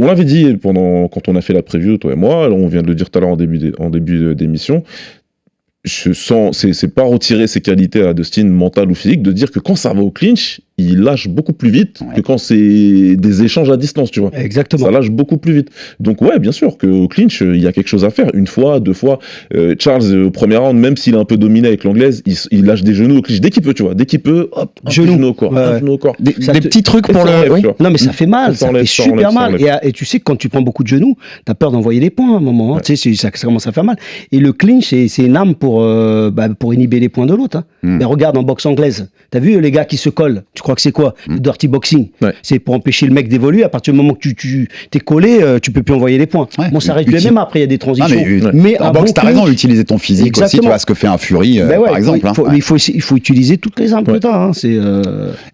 l'avait dit quand on a fait la preview, toi et moi, alors on vient de le dire tout à l'heure en début d'émission. C'est pas retirer ses qualités à Dustin, mentales ou physiques, de dire que quand ça va au clinch, il lâche beaucoup plus vite que quand c'est des échanges à distance, tu vois. Exactement. Ça lâche beaucoup plus vite. Donc bien sûr qu'au clinch, il y a quelque chose à faire. Une fois, deux fois. Charles, au premier round, même s'il a un peu dominé avec l'anglaise, il lâche des genoux au clinch. Dès qu'il peut, tu vois. Dès qu'il peut, hop, genou au corps. Genou au corps. Des petits trucs pour le... Non, mais ça fait mal. Ça fait super mal. Et tu sais que quand tu prends beaucoup de genoux, t'as peur d'envoyer des points à un moment. Tu sais, ça commence à faire mal. Et le clinch, c'est une arme pour inhiber les points de l'autre. Mais regarde en boxe anglaise. T'as vu les gars qui se collent? Tu crois que c'est quoi? Le dirty boxing. C'est pour empêcher le mec d'évoluer. À partir du moment que tu t'es collé, tu peux plus envoyer les points. Ça reste du MMA, après il y a des transitions. Mais en boxe, t'as raison, utiliser ton physique aussi, tu vois ce que fait un Fury par exemple. Il faut utiliser toutes les armes que t'as.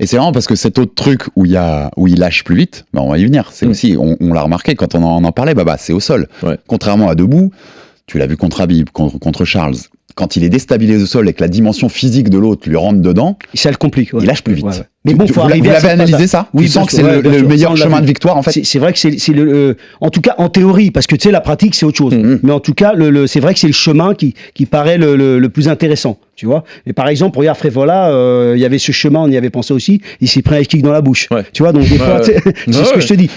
Et c'est vraiment parce que cet autre truc où il lâche plus vite, on va y venir. C'est aussi, on l'a remarqué quand on en parlait, c'est au sol. Contrairement à debout, Tu l'as vu contre Habib, contre Charles. Quand il est déstabilisé au sol et que la dimension physique de l'autre lui rentre dedans, ça le complique. Ouais. Il lâche plus vite. Ouais. Mais bon, faut arriver. Vous l'avez analysé ça? Oui, tu sens que c'est le meilleur chemin de victoire en fait. C'est vrai que c'est le, en tout cas en théorie, parce que tu sais la pratique c'est autre chose. Mais en tout cas, c'est vrai que c'est le chemin qui paraît le plus intéressant. Tu vois. Mais par exemple, regarde Frévola, il y avait ce chemin, on y avait pensé aussi. Il s'est pris un high kick dans la bouche. Ouais. Tu vois, donc des fois, c'est ce que je te dis.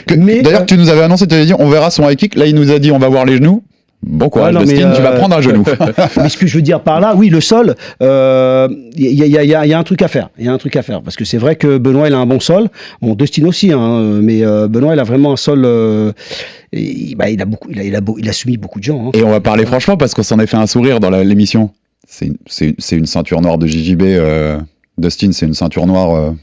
D'ailleurs, tu nous avais annoncé, tu avais dit, on verra son high kick. Là, il nous a dit, on va voir les genoux. Bon courage, Dustin, tu vas prendre un genou. Mais ce que je veux dire par là, oui, le sol, il y a un truc à faire. Il y a un truc à faire. Parce que c'est vrai que Benoît, il a un bon sol. Bon, Dustin aussi, hein, mais Benoît, il a vraiment un sol. Il a soumis beaucoup de gens. Hein. Et on va parler franchement, parce qu'on s'en est fait un sourire dans l'émission. C'est une ceinture noire de JJB. Dustin, c'est une ceinture noire.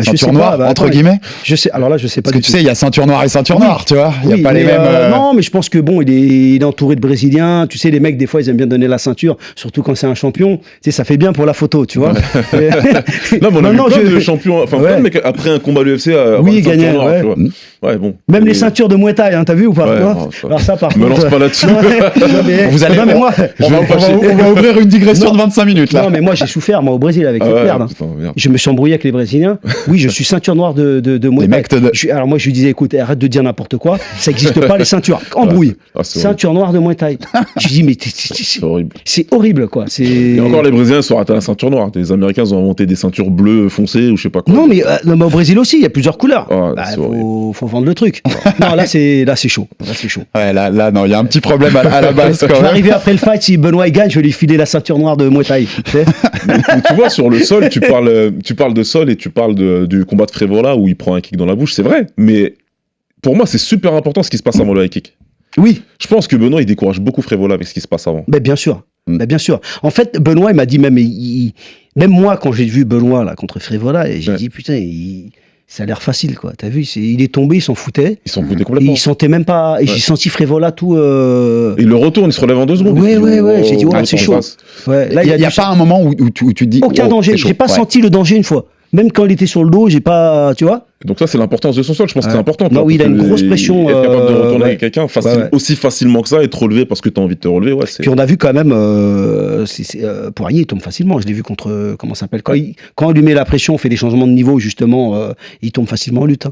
Ceinture noire, entre guillemets. Je sais. Alors là, je sais pas. Parce que tu sais, il y a ceinture noire et ceinture noire, tu vois. Il y a pas les mêmes. Non, mais je pense que bon, il est entouré de Brésiliens. Tu sais, les mecs des fois, ils aiment bien donner la ceinture, surtout quand c'est un champion. Tu sais, ça fait bien pour la photo, tu vois. Non, mais on a vu plein de champions. Enfin, plein de mecs après un combat de l'UFC. Oui, gagner. Ouais, bon. Même les ceintures de Muay Thai, hein, t'as vu ou pas? Alors ça, par contre. Me lance pas là-dessus. Vous allez. Non, mais moi, on va ouvrir une digression de 25 minutes là. Non, mais moi, j'ai souffert moi au Brésil avec les merde. Je me suis embrouillé avec les Brésiliens. Oui, je suis ceinture noire de Muay Thai. Alors moi je lui disais écoute arrête de dire n'importe quoi, ça n'existe pas les ceintures, embrouille. Ceinture noire de Muay Thai. Je lui dis mais c'est horrible. C'est horrible quoi. Et encore les Brésiliens sont ratés à la ceinture noire. Les Américains ils ont inventé des ceintures bleues foncées ou je sais pas quoi. Non mais au Brésil aussi il y a plusieurs couleurs. Faut vendre le truc. Non là c'est chaud. Là c'est chaud. Ouais là non il y a un petit problème à la base quand même. Je vais arriver après le fight si Benoît il gagne je vais lui filer la ceinture noire de Muay Thai. Tu vois sur le sol tu parles de sol et tu parles du combat de Frévola où il prend un kick dans la bouche, c'est vrai, mais pour moi c'est super important ce qui se passe avant le high kick. Oui. Je pense que Benoît il décourage beaucoup Frévola avec ce qui se passe avant. Mais bien sûr. Mais bien sûr. En fait, Benoît il m'a dit même moi quand j'ai vu Benoît là contre Frévola, j'ai dit putain, ça a l'air facile quoi. T'as vu, il est tombé, il s'en foutait. Il s'en foutait complètement. Il sentait même pas. Et j'ai senti Frévola tout. Il le retourne, il se relève en 2 secondes. Ouais. J'ai dit c'est chaud. Ouais. Là il y a pas un moment où tu te dis. Aucun danger. J'ai pas senti le danger une fois. Même quand il était sur le dos, j'ai pas, tu vois. Donc ça, c'est l'importance de son sol. Je pense que c'est important. Non, oui, il a une grosse pression. Être capable de retourner avec quelqu'un aussi facilement que ça et te relever parce que tu as envie de te relever. Puis on a vu quand même, Poirier, il tombe facilement. Je l'ai vu contre, comment ça s'appelle, quand on lui met la pression, on fait des changements de niveau, justement, il tombe facilement en lutte.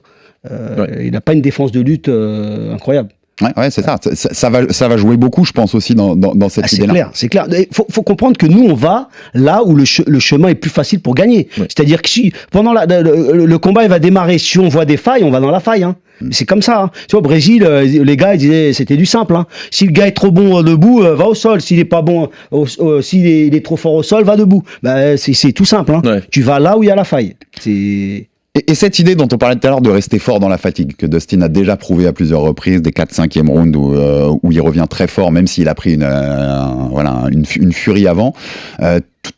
Il n'a pas une défense de lutte incroyable. Ouais, c'est ça. Ça va jouer beaucoup, je pense aussi dans cette idée-là. C'est clair. Faut comprendre que nous on va là où le chemin est plus facile pour gagner. Ouais. C'est-à-dire que si pendant le combat il va démarrer, si on voit des failles, on va dans la faille. Hein. C'est comme ça. Hein. Tu vois, au Brésil, les gars ils disaient c'était du simple. Hein. Si le gars est trop bon debout, va au sol. S'il est pas bon, s'il est trop fort au sol, va debout. Bah, c'est tout simple. Hein. Ouais. Tu vas là où il y a la faille. Et cette idée dont on parlait tout à l'heure de rester fort dans la fatigue, que Dustin a déjà prouvé à plusieurs reprises, des 4-5e rounds où il revient très fort, même s'il a pris une furie avant.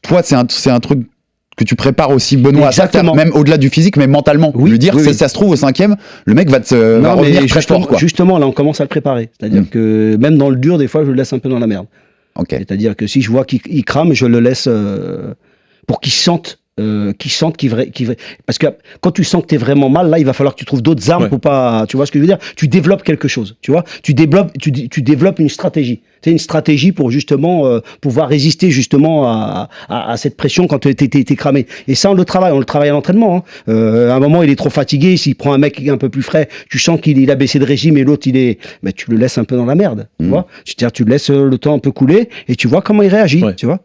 Toi, c'est un truc que tu prépares aussi, Benoît, même au-delà du physique, mais mentalement. Oui, lui dire, ça se trouve, au 5e, le mec va revenir très fort. Quoi. Justement, là, on commence à le préparer. C'est-à-dire que même dans le dur, des fois, je le laisse un peu dans la merde. Okay. C'est-à-dire que si je vois qu'il crame, je le laisse pour qu'il sente. Parce que quand tu sens que t'es vraiment mal, là il va falloir que tu trouves d'autres armes pour pas, tu vois ce que je veux dire, tu développes quelque chose, tu vois, tu développes une stratégie, c'est une stratégie pour justement pouvoir résister justement à cette pression quand t'es cramé. Et ça on le travaille à l'entraînement. Hein. À un moment il est trop fatigué, s'il prend un mec un peu plus frais, tu sens qu'il a baissé de régime et l'autre mais tu le laisses un peu dans la merde, tu vois, c'est-à-dire tu le laisses le temps un peu couler et tu vois comment il réagit, tu vois.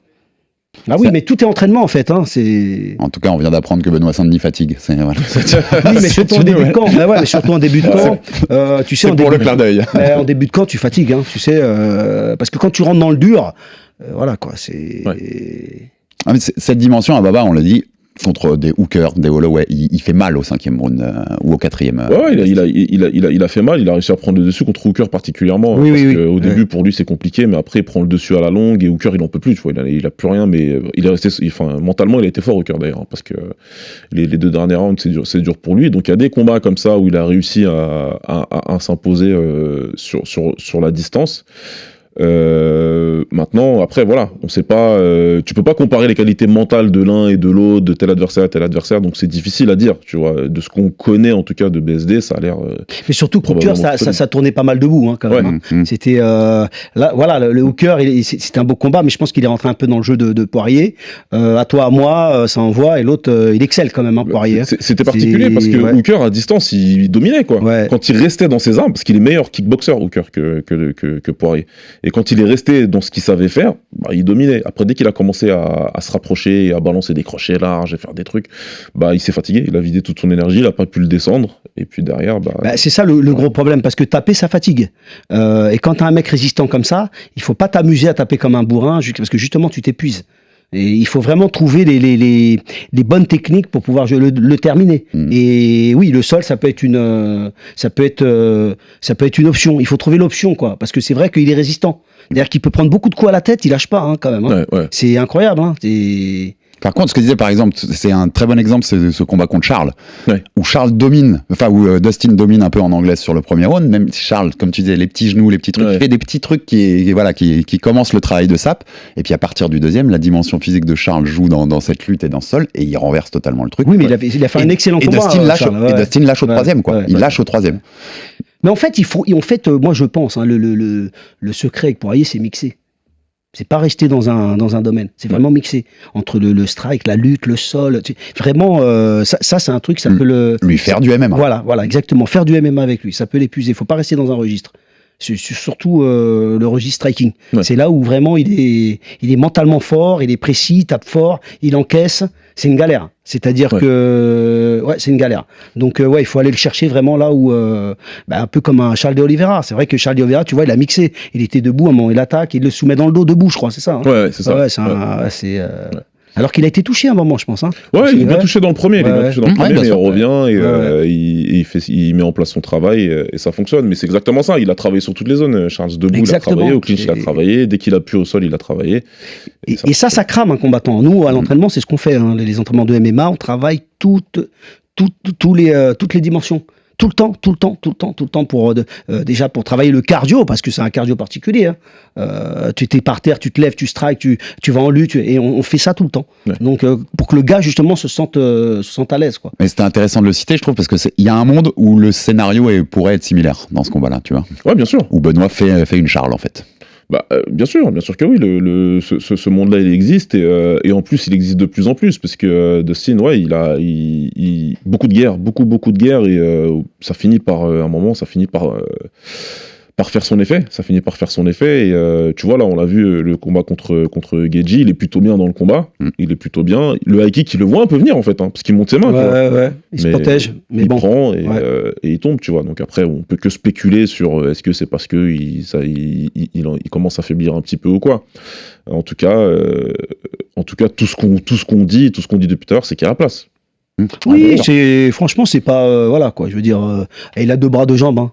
Ah oui, mais tout est entraînement en fait. Hein, en tout cas, on vient d'apprendre que Benoît Saint-Denis fatigue. Oui, mais surtout en début de camp. Mais surtout en début de camp. Tu sais, c'est pour le clin d'œil. En début de camp, tu fatigues. Hein, tu sais, parce que quand tu rentres dans le dur, voilà quoi. C'est. Mais cette dimension à Baba, on l'a dit. Contre des hookers, des Holloway, il fait mal au 5e round ou au 4e. Il a fait mal. Il a réussi à prendre le dessus contre Hooker particulièrement. Au début, pour lui, c'est compliqué, mais après, il prend le dessus à la longue et Hooker, il en peut plus. Tu vois, il a plus rien, mais il est resté. Mentalement, il a été fort Hooker d'ailleurs, hein, parce que les 2 derniers rounds, c'est dur pour lui. Donc, il y a des combats comme ça où il a réussi à s'imposer sur la distance. Maintenant, après, voilà, on sait pas. Tu peux pas comparer les qualités mentales de l'un et de l'autre, de tel adversaire à tel adversaire, donc c'est difficile à dire, tu vois. De ce qu'on connaît en tout cas de BSD, ça a l'air. Mais surtout que Hooker, ça tournait pas mal debout, hein, quand même. Ouais. C'était là, voilà, le Hooker, c'était un beau combat, mais je pense qu'il est rentré un peu dans le jeu de Poirier. À toi, à moi, ça envoie, et l'autre, il excelle quand même, hein, Poirier. C'était particulier parce que Hooker à distance, il dominait, quoi. Ouais. Quand il restait dans ses armes, parce qu'il est meilleur kickboxer Hooker que Poirier. Et quand il est resté dans ce qu'il savait faire, bah, il dominait. Après, dès qu'il a commencé à se rapprocher et à balancer des crochets larges et faire des trucs, bah, il s'est fatigué, il a vidé toute son énergie, il a pas pu le descendre. Et puis derrière, c'est ça le gros problème, parce que taper, ça fatigue. Et quand t'as un mec résistant comme ça, il faut pas t'amuser à taper comme un bourrin, parce que justement, tu t'épuises. Et il faut vraiment trouver les bonnes techniques pour pouvoir le terminer. Et oui, le sol, ça peut être une option. Il faut trouver l'option, quoi, parce que c'est vrai qu'il est résistant. C'est-à-dire qu'il peut prendre beaucoup de coups à la tête, il lâche pas, hein, quand même. Hein. Ouais. C'est incroyable. Hein. Par contre, ce que disait par exemple, c'est un très bon exemple, c'est ce combat contre Charles, où Charles domine, où Dustin domine un peu en anglais sur le premier round, même si Charles, comme tu disais, les petits genoux, les petits trucs, il fait des petits trucs qui commencent le travail de sape, et puis à partir du deuxième, la dimension physique de Charles joue dans cette lutte et dans ce sol, et il renverse totalement le truc. Oui, mais il a fait un excellent combat. Et Dustin lâche au troisième, quoi. Il lâche au troisième. Mais en fait, moi je pense, hein, le secret avec Poirier, c'est mixer. C'est pas rester dans un domaine, c'est vraiment mixer entre le strike, la lutte, le sol. Vraiment, ça c'est un truc, ça peut lui faire du MMA. Voilà, exactement, faire du MMA avec lui, ça peut l'épuiser. Faut pas rester dans un registre. C'est surtout le registre striking. Ouais. C'est là où vraiment il est mentalement fort, il est précis, il tape fort, il encaisse. C'est une galère. C'est-à-dire que c'est une galère. Donc il faut aller le chercher vraiment là où un peu comme un Charles de Oliveira. C'est vrai que Charles de Oliveira, tu vois, il a mixé. Il était debout, à un moment il attaque, il le soumet dans le dos debout, je crois, c'est ça. Hein. Ouais, c'est ça. Alors qu'il a été touché à un moment, je pense. Hein. Ouais, il est bien touché dans le premier. Mais il revient et il met en place son travail et ça fonctionne. Mais c'est exactement ça. Il a travaillé sur toutes les zones. Charles debout, il a travaillé. Au clinch, il a travaillé. Dès qu'il a pu au sol, il a travaillé. Et ça crame un combattant. Nous, à l'entraînement, c'est ce qu'on fait. Hein. Les entraînements de MMA, on travaille toutes les dimensions. Tout le temps pour déjà pour travailler le cardio, parce que c'est un cardio particulier. Hein. Tu étais par terre, tu te lèves, tu strikes, tu vas en lutte, et on fait ça tout le temps. Ouais. Donc pour que le gars justement se sente à l'aise, quoi. Mais c'était intéressant de le citer, je trouve, parce que il y a un monde où le scénario pourrait être similaire dans ce combat-là, tu vois. Ouais, bien sûr. Où Benoît fait une Charles en fait. Bien sûr que oui, ce monde-là il existe et en plus il existe de plus en plus parce que Dustin, il a beaucoup de guerres, beaucoup de guerres et ça finit par à un moment, ça finit par faire son effet, et tu vois là on l'a vu le combat contre Geji, il est plutôt bien dans le combat, il est plutôt bien, le high kick il le voit un peu venir en fait, hein, parce qu'il monte ses mains, il se protège, mais il prend et il tombe, tu vois, donc après on peut que spéculer sur est-ce que c'est parce que il commence à faiblir un petit peu ou quoi. En tout cas tout ce qu'on dit depuis tout à l'heure, c'est qu'il y a la place. Oui, franchement c'est pas voilà quoi, je veux dire il a 2 bras 2 jambes, hein.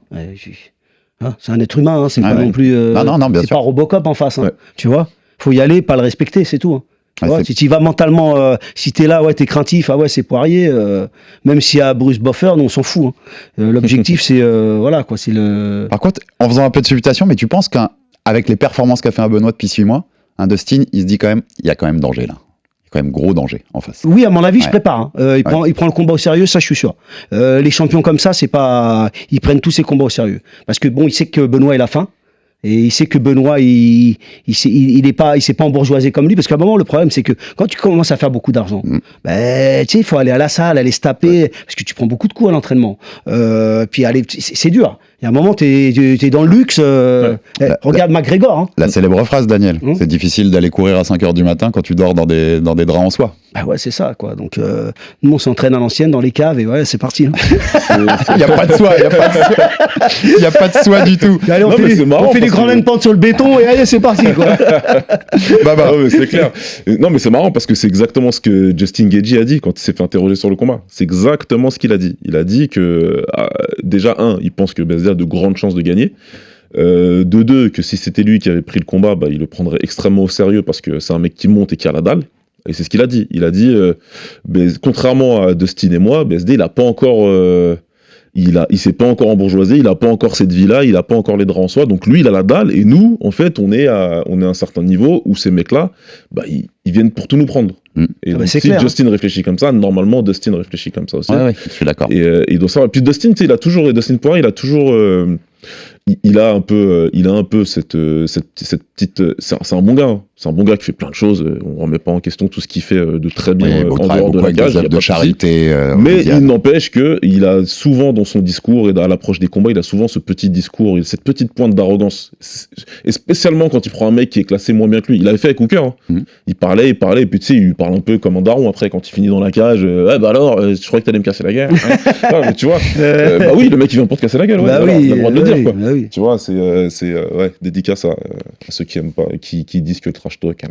C'est un être humain, hein, c'est pas non plus. C'est pas Robocop en face, hein, tu vois. Faut y aller, pas le respecter, c'est tout. Hein. Si tu y vas mentalement, si t'es là, t'es craintif, c'est Poirier. Même s'il y a Bruce Buffer, nous on s'en fout. Hein. L'objectif, c'est c'est le. Par contre, en faisant un peu de supputation, mais tu penses qu'avec les performances qu'a fait un Benoît depuis 6 mois, un Dustin, il se dit quand même, il y a quand même danger là. Quand même gros danger en face. Oui, à mon avis, je prépare. Hein. Il prend le combat au sérieux, ça je suis sûr. Les champions comme ça, c'est pas, ils prennent tous ces combats au sérieux. Parce que il sait que Benoît il a faim. Et il sait que Benoît, il s'est pas embourgeoisé comme lui, parce qu'à un moment, le problème, c'est que quand tu commences à faire beaucoup d'argent, il faut aller à la salle, aller se taper, parce que tu prends beaucoup de coups à l'entraînement. Puis c'est dur. Il y a un moment, t'es dans le luxe. Regarde McGregor. Hein. La célèbre phrase, Daniel. C'est difficile d'aller courir à 5h du matin quand tu dors dans des draps en soie. C'est ça, quoi. Donc, nous, on s'entraîne à l'ancienne dans les caves et c'est parti. Hein. Il n'y a pas de soie, il n'y a pas de soie du tout. Allez, on fait des grandes pentes sur le béton et allez, c'est parti, quoi. C'est clair. Non, mais c'est marrant parce que c'est exactement ce que Justin Gaethje a dit quand il s'est fait interroger sur le combat. C'est exactement ce qu'il a dit. Il a dit que, déjà, il pense que BSD a de grandes chances de gagner. De 2, que si c'était lui qui avait pris le combat, il le prendrait extrêmement au sérieux parce que c'est un mec qui monte et qui a la dalle. Et c'est ce qu'il a dit. Il a dit, contrairement à Dustin et moi, BSD, il a pas encore il s'est pas encore embourgeoisé, il a pas encore cette vie-là, il a pas encore les draps en soie. Donc lui, il a la dalle. Et nous, en fait, on est à un certain niveau où ces mecs-là, ils viennent pour tout nous prendre. Et donc, si clair, Justin réfléchit comme ça, normalement Dustin réfléchit comme ça aussi. Ouais, je suis d'accord. Et donc ça. Et puis Dustin, tu sais, Dustin Poirier, il a toujours. Il a un peu cette petite. C'est un bon gars. Hein. C'est un bon gars qui fait plein de choses. On remet pas en question tout ce qu'il fait de très bien en dehors de la cage. Il y a de charité. Mais il n'empêche que il a souvent dans son discours et à l'approche des combats, il a souvent ce petit discours, cette petite pointe d'arrogance. Et spécialement quand il prend un mec qui est classé moins bien que lui. Il avait fait avec Hooker. Hein. Il parlait, et puis tu sais, il parle un peu comme un daron après quand il finit dans la cage. Alors, je croyais que t'allais me casser la gueule. Hein. Mais tu vois. Oui, le mec il vient pour te casser la gueule. Ouais, il a le droit de le dire. Quoi. Oui. Tu vois, c'est dédicace à ceux qui aiment pas, qui disent que le trash talk,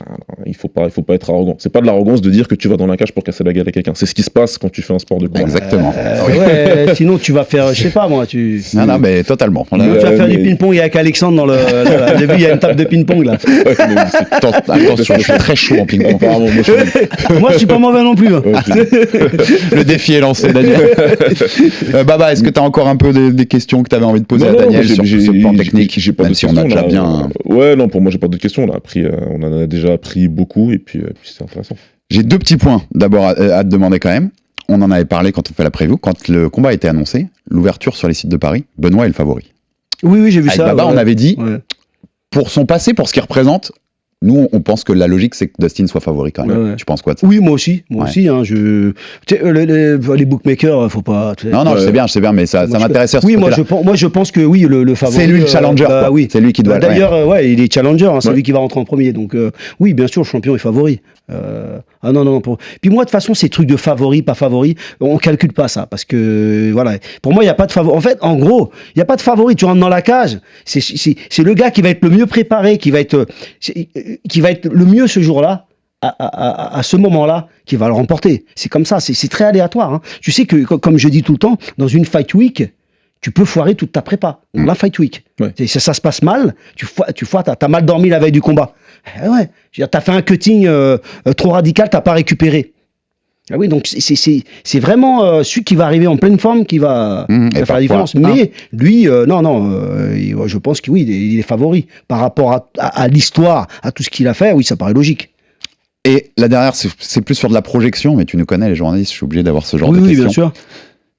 il faut pas être arrogant. C'est pas de l'arrogance de dire que tu vas dans la cage pour casser la gueule à quelqu'un. C'est ce qui se passe quand tu fais un sport de combat. Exactement. Sinon tu vas faire, je sais pas moi, Non, mais totalement. Tu vas faire du ping-pong. Il y a qu'Alexandre dans le. J'ai vu, il y a une table de ping-pong là. Attention, je suis très chaud en ping-pong. Apparemment, moi je suis pas mauvais non plus. Hein. Le défi est lancé, Daniel. Baba, est-ce que tu as encore un peu des questions que tu avais envie de poser à Daniel sur ce plan technique? J'ai pas même de si questions. on a déjà bien. Ouais, non, pour moi j'ai pas d'autres questions. On en a déjà appris beaucoup et puis c'est intéressant. J'ai 2 petits points d'abord à te demander quand même. On en avait parlé quand on fait la preview. Quand le combat a été annoncé, l'ouverture sur les sites de Paris, Benoît est le favori. Oui, j'ai vu Avec ça. Baba, on avait dit, pour son passé, pour ce qu'il représente, nous, on pense que la logique, c'est que Dustin soit favori quand même. Tu penses quoi de ça? Oui, moi aussi. Hein, tu sais, les bookmakers, faut pas. Non, je sais bien, mais ça m'intéressait. Oui, moi, je pense que oui, le favori. C'est lui le challenger. Oui, c'est lui qui doit. D'ailleurs, il est challenger. Hein, c'est lui qui va rentrer en premier. Donc, oui, bien sûr, le champion est favori. Non. Puis moi, de toute façon, ces trucs de favori, pas favori, on calcule pas ça, parce que voilà. Pour moi, il y a pas de favori. En fait, en gros, il y a pas de favori. Tu rentres dans la cage, c'est le gars qui va être le mieux préparé, qui va être le mieux ce jour-là, à ce moment-là, qui va le remporter. C'est comme ça, c'est très aléatoire. Hein. Tu sais que, comme je dis tout le temps, dans une fight week, tu peux foirer toute ta prépa. La fight week. Ouais. Ça se passe mal, tu foires, t'as mal dormi la veille du combat. T'as fait un cutting trop radical, t'as pas récupéré. Ah oui, donc c'est vraiment celui qui va arriver en pleine forme qui va faire la différence. Mais lui, je pense que oui, il est favori par rapport à l'histoire, à tout ce qu'il a fait. Oui, ça paraît logique. Et la dernière, c'est plus sur de la projection, mais tu nous connais, les journalistes, je suis obligé d'avoir ce genre de questions. Oui, bien sûr.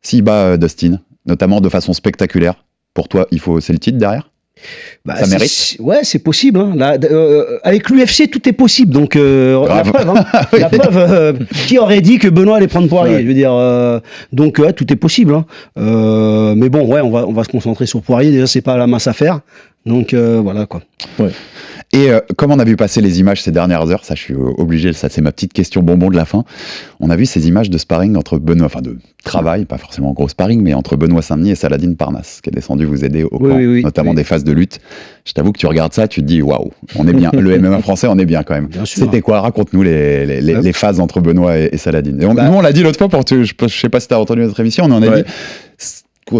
S'il bat Dustin, notamment de façon spectaculaire, pour toi, c'est le titre derrière? Ça mérite. Ouais, c'est possible. Hein. Avec l'UFC, tout est possible. Donc, la preuve. Hein. La preuve. Qui aurait dit que Benoît allait prendre Poirier? Je veux dire. Donc, tout est possible. Hein. Mais bon, on va se concentrer sur Poirier. Déjà, c'est pas la mince affaire. Donc, voilà quoi. Ouais. Et comme on a vu passer les images ces dernières heures, ça je suis obligé, ça c'est ma petite question bonbon de la fin, on a vu ces images de sparring entre Benoît, enfin de travail, pas forcément gros sparring, mais entre Benoît Saint-Denis et Saladin Parnasse, qui est descendu vous aider au camp, notamment des phases de lutte. Je t'avoue que tu regardes ça, tu te dis waouh, on est bien, le MMA français on est bien quand même. C'était quoi? Raconte-nous les phases entre Benoît et Saladin. Et nous on l'a dit l'autre fois, je sais pas si tu as entendu notre émission, on en a dit...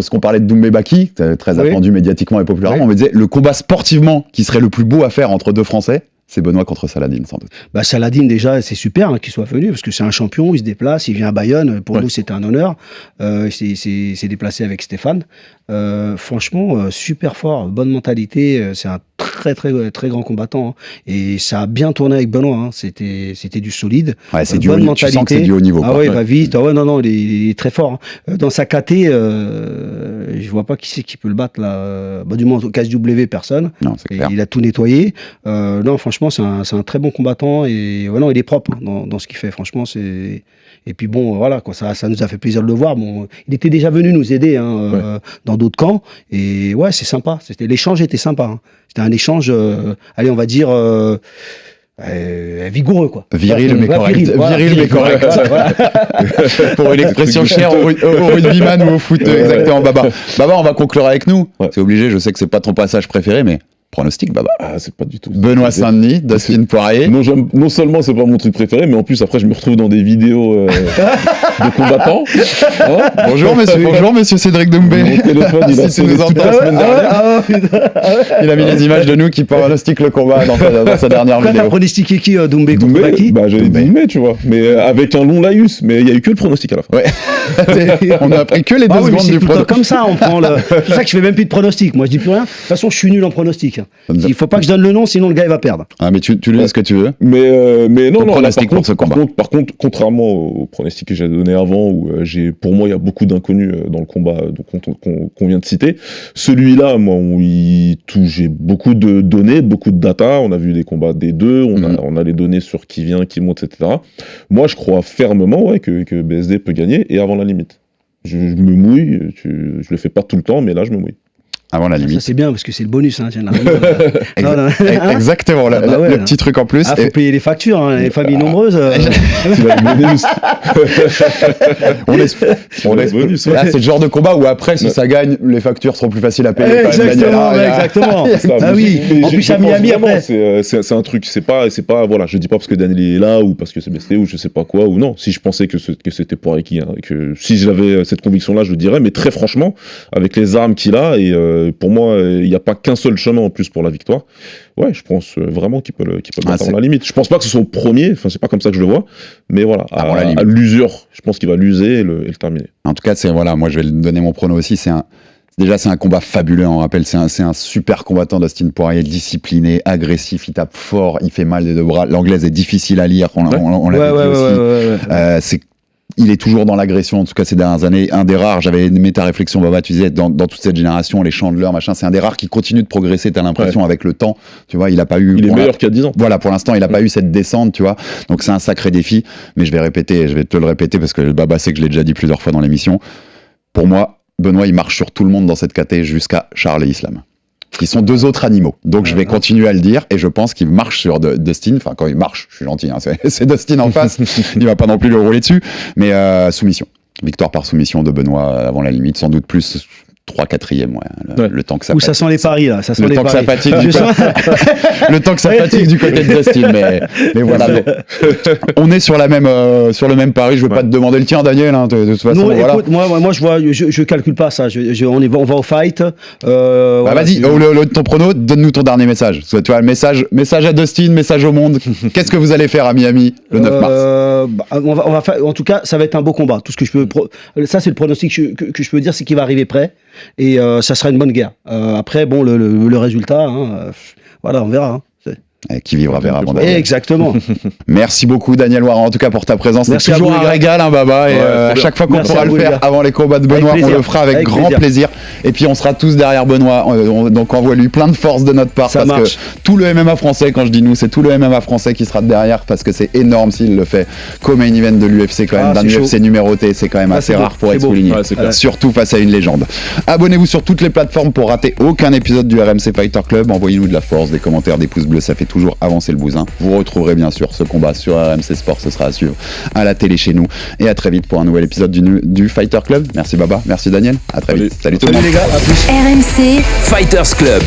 Ce qu'on parlait de Doumbé Baki, très attendu médiatiquement et populairement, on me disait le combat sportivement qui serait le plus beau à faire entre deux Français, c'est Benoît contre Saladin, sans doute. Saladin, déjà, c'est super qu'il soit venu, parce que c'est un champion, il se déplace, il vient à Bayonne. Pour nous, c'était un honneur. Il s'est déplacé avec Stéphane. Franchement, super fort, bonne mentalité. C'est un très, très, très grand combattant. Hein. Et ça a bien tourné avec Benoît. Hein. C'était du solide. Ouais, c'est du haut niveau. Tu sens que c'est du haut niveau. Ah ouais, il va vite. Ah ouais, non, il est très fort. Hein. Dans sa KT, je vois pas qui c'est qui peut le battre, là. Du moins, au KSW, personne. Non, c'est clair. Il a tout nettoyé. Non, franchement, c'est un très bon combattant et il est propre dans ce qu'il fait. Franchement, c'est. Et puis bon, voilà, quoi, ça nous a fait plaisir de le voir. Bon, il était déjà venu nous aider dans d'autres camps et ouais, c'est sympa. L'échange était sympa. Hein. C'était un échange, allez, on va dire. Vigoureux quoi. Viril mais correct. Viril mais correct. Voilà. Pour une expression chère au rugbyman ou au foot, exactement. Baba, on va conclure avec nous. Ouais. C'est obligé, je sais que c'est pas ton passage préféré, mais Pronostic, Baba. Ah, c'est pas du tout. Benoît Saint-Denis, Dustin Poirier. Non seulement c'est pas mon truc préféré, mais en plus après je me retrouve dans des vidéos de combattants. Hein Bonjour monsieur Cédric Doumbé. Mon téléphone, il a Si tu nous sonné toute entends. la semaine dernière. Il a mis les images de nous qui pronostiquent le combat dans sa dernière Pourquoi t'as vidéo. pronostiqué qui, Doumbé contre Baki? Bah j'avais dit Doumbé, tu vois, mais avec un long laïus, mais il y a eu que le pronostic à la fin. Ouais. On a pris que les 2 Ah oui, mais secondes c'est du tout le temps pronostic. comme ça, on prend le. C'est pour ça que je fais même plus de pronostic. Moi, je dis plus rien. De toute façon, je suis nul en pronostic. Il faut pas que je donne le nom, sinon le gars il va perdre. Ah, mais tu lui dis ce que tu veux. Mais non, non. Pronostic pour ce combat. Par contre, contrairement au pronostic que j'ai donné avant, où pour moi il y a beaucoup d'inconnus dans le combat qu'on vient de citer, celui-là, moi, j'ai beaucoup de données, beaucoup de data. On a vu les combats des deux, on a les données sur qui vient, qui monte, etc. Moi, je crois fermement que BSD peut gagner et avant la limite. Je me mouille, je le fais pas tout le temps, mais là, je me mouille. Avant la limite. Ça c'est bien parce que c'est le bonus. Hein, Exactement, le petit truc en plus. Ah, faut payer les factures, hein, les familles nombreuses. On bonus. Là, c'est le genre de combat où après, si ça gagne, les factures seront plus faciles à payer. Exactement. Ah oui. En plus à Miami après. C'est un truc. C'est pas. Voilà. Je dis pas parce que Daniel est là ou parce que c'est BSD ou je sais pas quoi ou non. Si je pensais que c'était pour Aki, que si j'avais cette conviction-là, je le dirais. Mais très franchement, avec les armes qu'il a et pour moi, il n'y a pas qu'un seul chemin en plus pour la victoire. Ouais, je pense vraiment qu'il peut le battre avant la limite. Je pense pas que ce soit au premier, enfin c'est pas comme ça que je le vois, mais voilà, à l'usure, je pense qu'il va l'user et le terminer. En tout cas, moi je vais donner mon prono aussi, c'est un combat fabuleux, on rappelle, c'est un super combattant, Dustin Poirier, discipliné, agressif, il tape fort, il fait mal des deux bras, l'anglaise est difficile à lire, on l'a vu aussi. Il est toujours dans l'agression, en tout cas ces dernières années. Un des rares, j'avais aimé ta réflexion, Baba, tu disais, dans toute cette génération, les Chandler, machin, c'est un des rares qui continue de progresser, t'as l'impression, avec le temps. Tu vois, il a pas eu. Il est meilleur qu'il y a 10 ans. Voilà, pour l'instant, il a pas eu cette descente, tu vois. Donc c'est un sacré défi. Mais je vais te le répéter parce que Baba sait que je l'ai déjà dit plusieurs fois dans l'émission. Pour moi, Benoît, il marche sur tout le monde dans cette caté jusqu'à Charles et Islam, qui sont 2 autres animaux. Donc je vais continuer à le dire et je pense qu'il marche sur Dustin. Enfin, quand il marche, je suis gentil, hein, c'est Dustin en face. Il va pas non plus le rouler dessus. Mais soumission. Victoire par soumission de Benoît avant la limite. Sans doute plus 3/4e, le temps que ça. Où ça sent les paris là, ça sent le les temps paris. Que ça fatigue le temps que ça fatigue du côté de Dustin, mais voilà. On est sur le même pari. Je veux pas te demander le tien, Daniel. Hein, de toute façon, non, voilà. écoute, moi je calcule pas ça. On va au fight. Vas-y, ton prono, donne-nous ton dernier message. Tu vois, message à Dustin, message au monde. Qu'est-ce que vous allez faire à Miami le 9 mars on va faire, en tout cas, ça va être un beau combat. Tout ce que je peux, ça c'est le pronostic que je peux dire, c'est qu'il va arriver prêt. Et ça sera une bonne guerre. Après, bon, le résultat, voilà, on verra. Hein. Qui vivra verra. Exactement. Merci beaucoup, Daniel Warren, en tout cas pour ta présence. C'est toujours un régal, hein, Baba. Et à chaque fois qu'on pourra le faire avant les combats de Benoît, on le fera avec grand plaisir. Et puis on sera tous derrière Benoît. Donc envoie-lui plein de force de notre part. Parce que tout le MMA français, quand je dis nous, c'est tout le MMA français qui sera derrière parce que c'est énorme s'il le fait qu'au main event de l'UFC, quand même, d'un UFC numéroté. C'est quand même assez rare pour être souligné. Surtout face à une légende. Abonnez-vous sur toutes les plateformes pour rater aucun épisode du RMC Fighter Club. Envoyez-nous de la force, des commentaires, des pouces bleus, ça fait toujours avancer le bousin. Vous retrouverez bien sûr ce combat sur RMC Sport, ce sera à suivre à la télé chez nous. Et à très vite pour un nouvel épisode du Fighter Club. Merci Baba, merci Daniel, à très vite. Salut tout le monde. Les gars, à plus. RMC Fighters Club.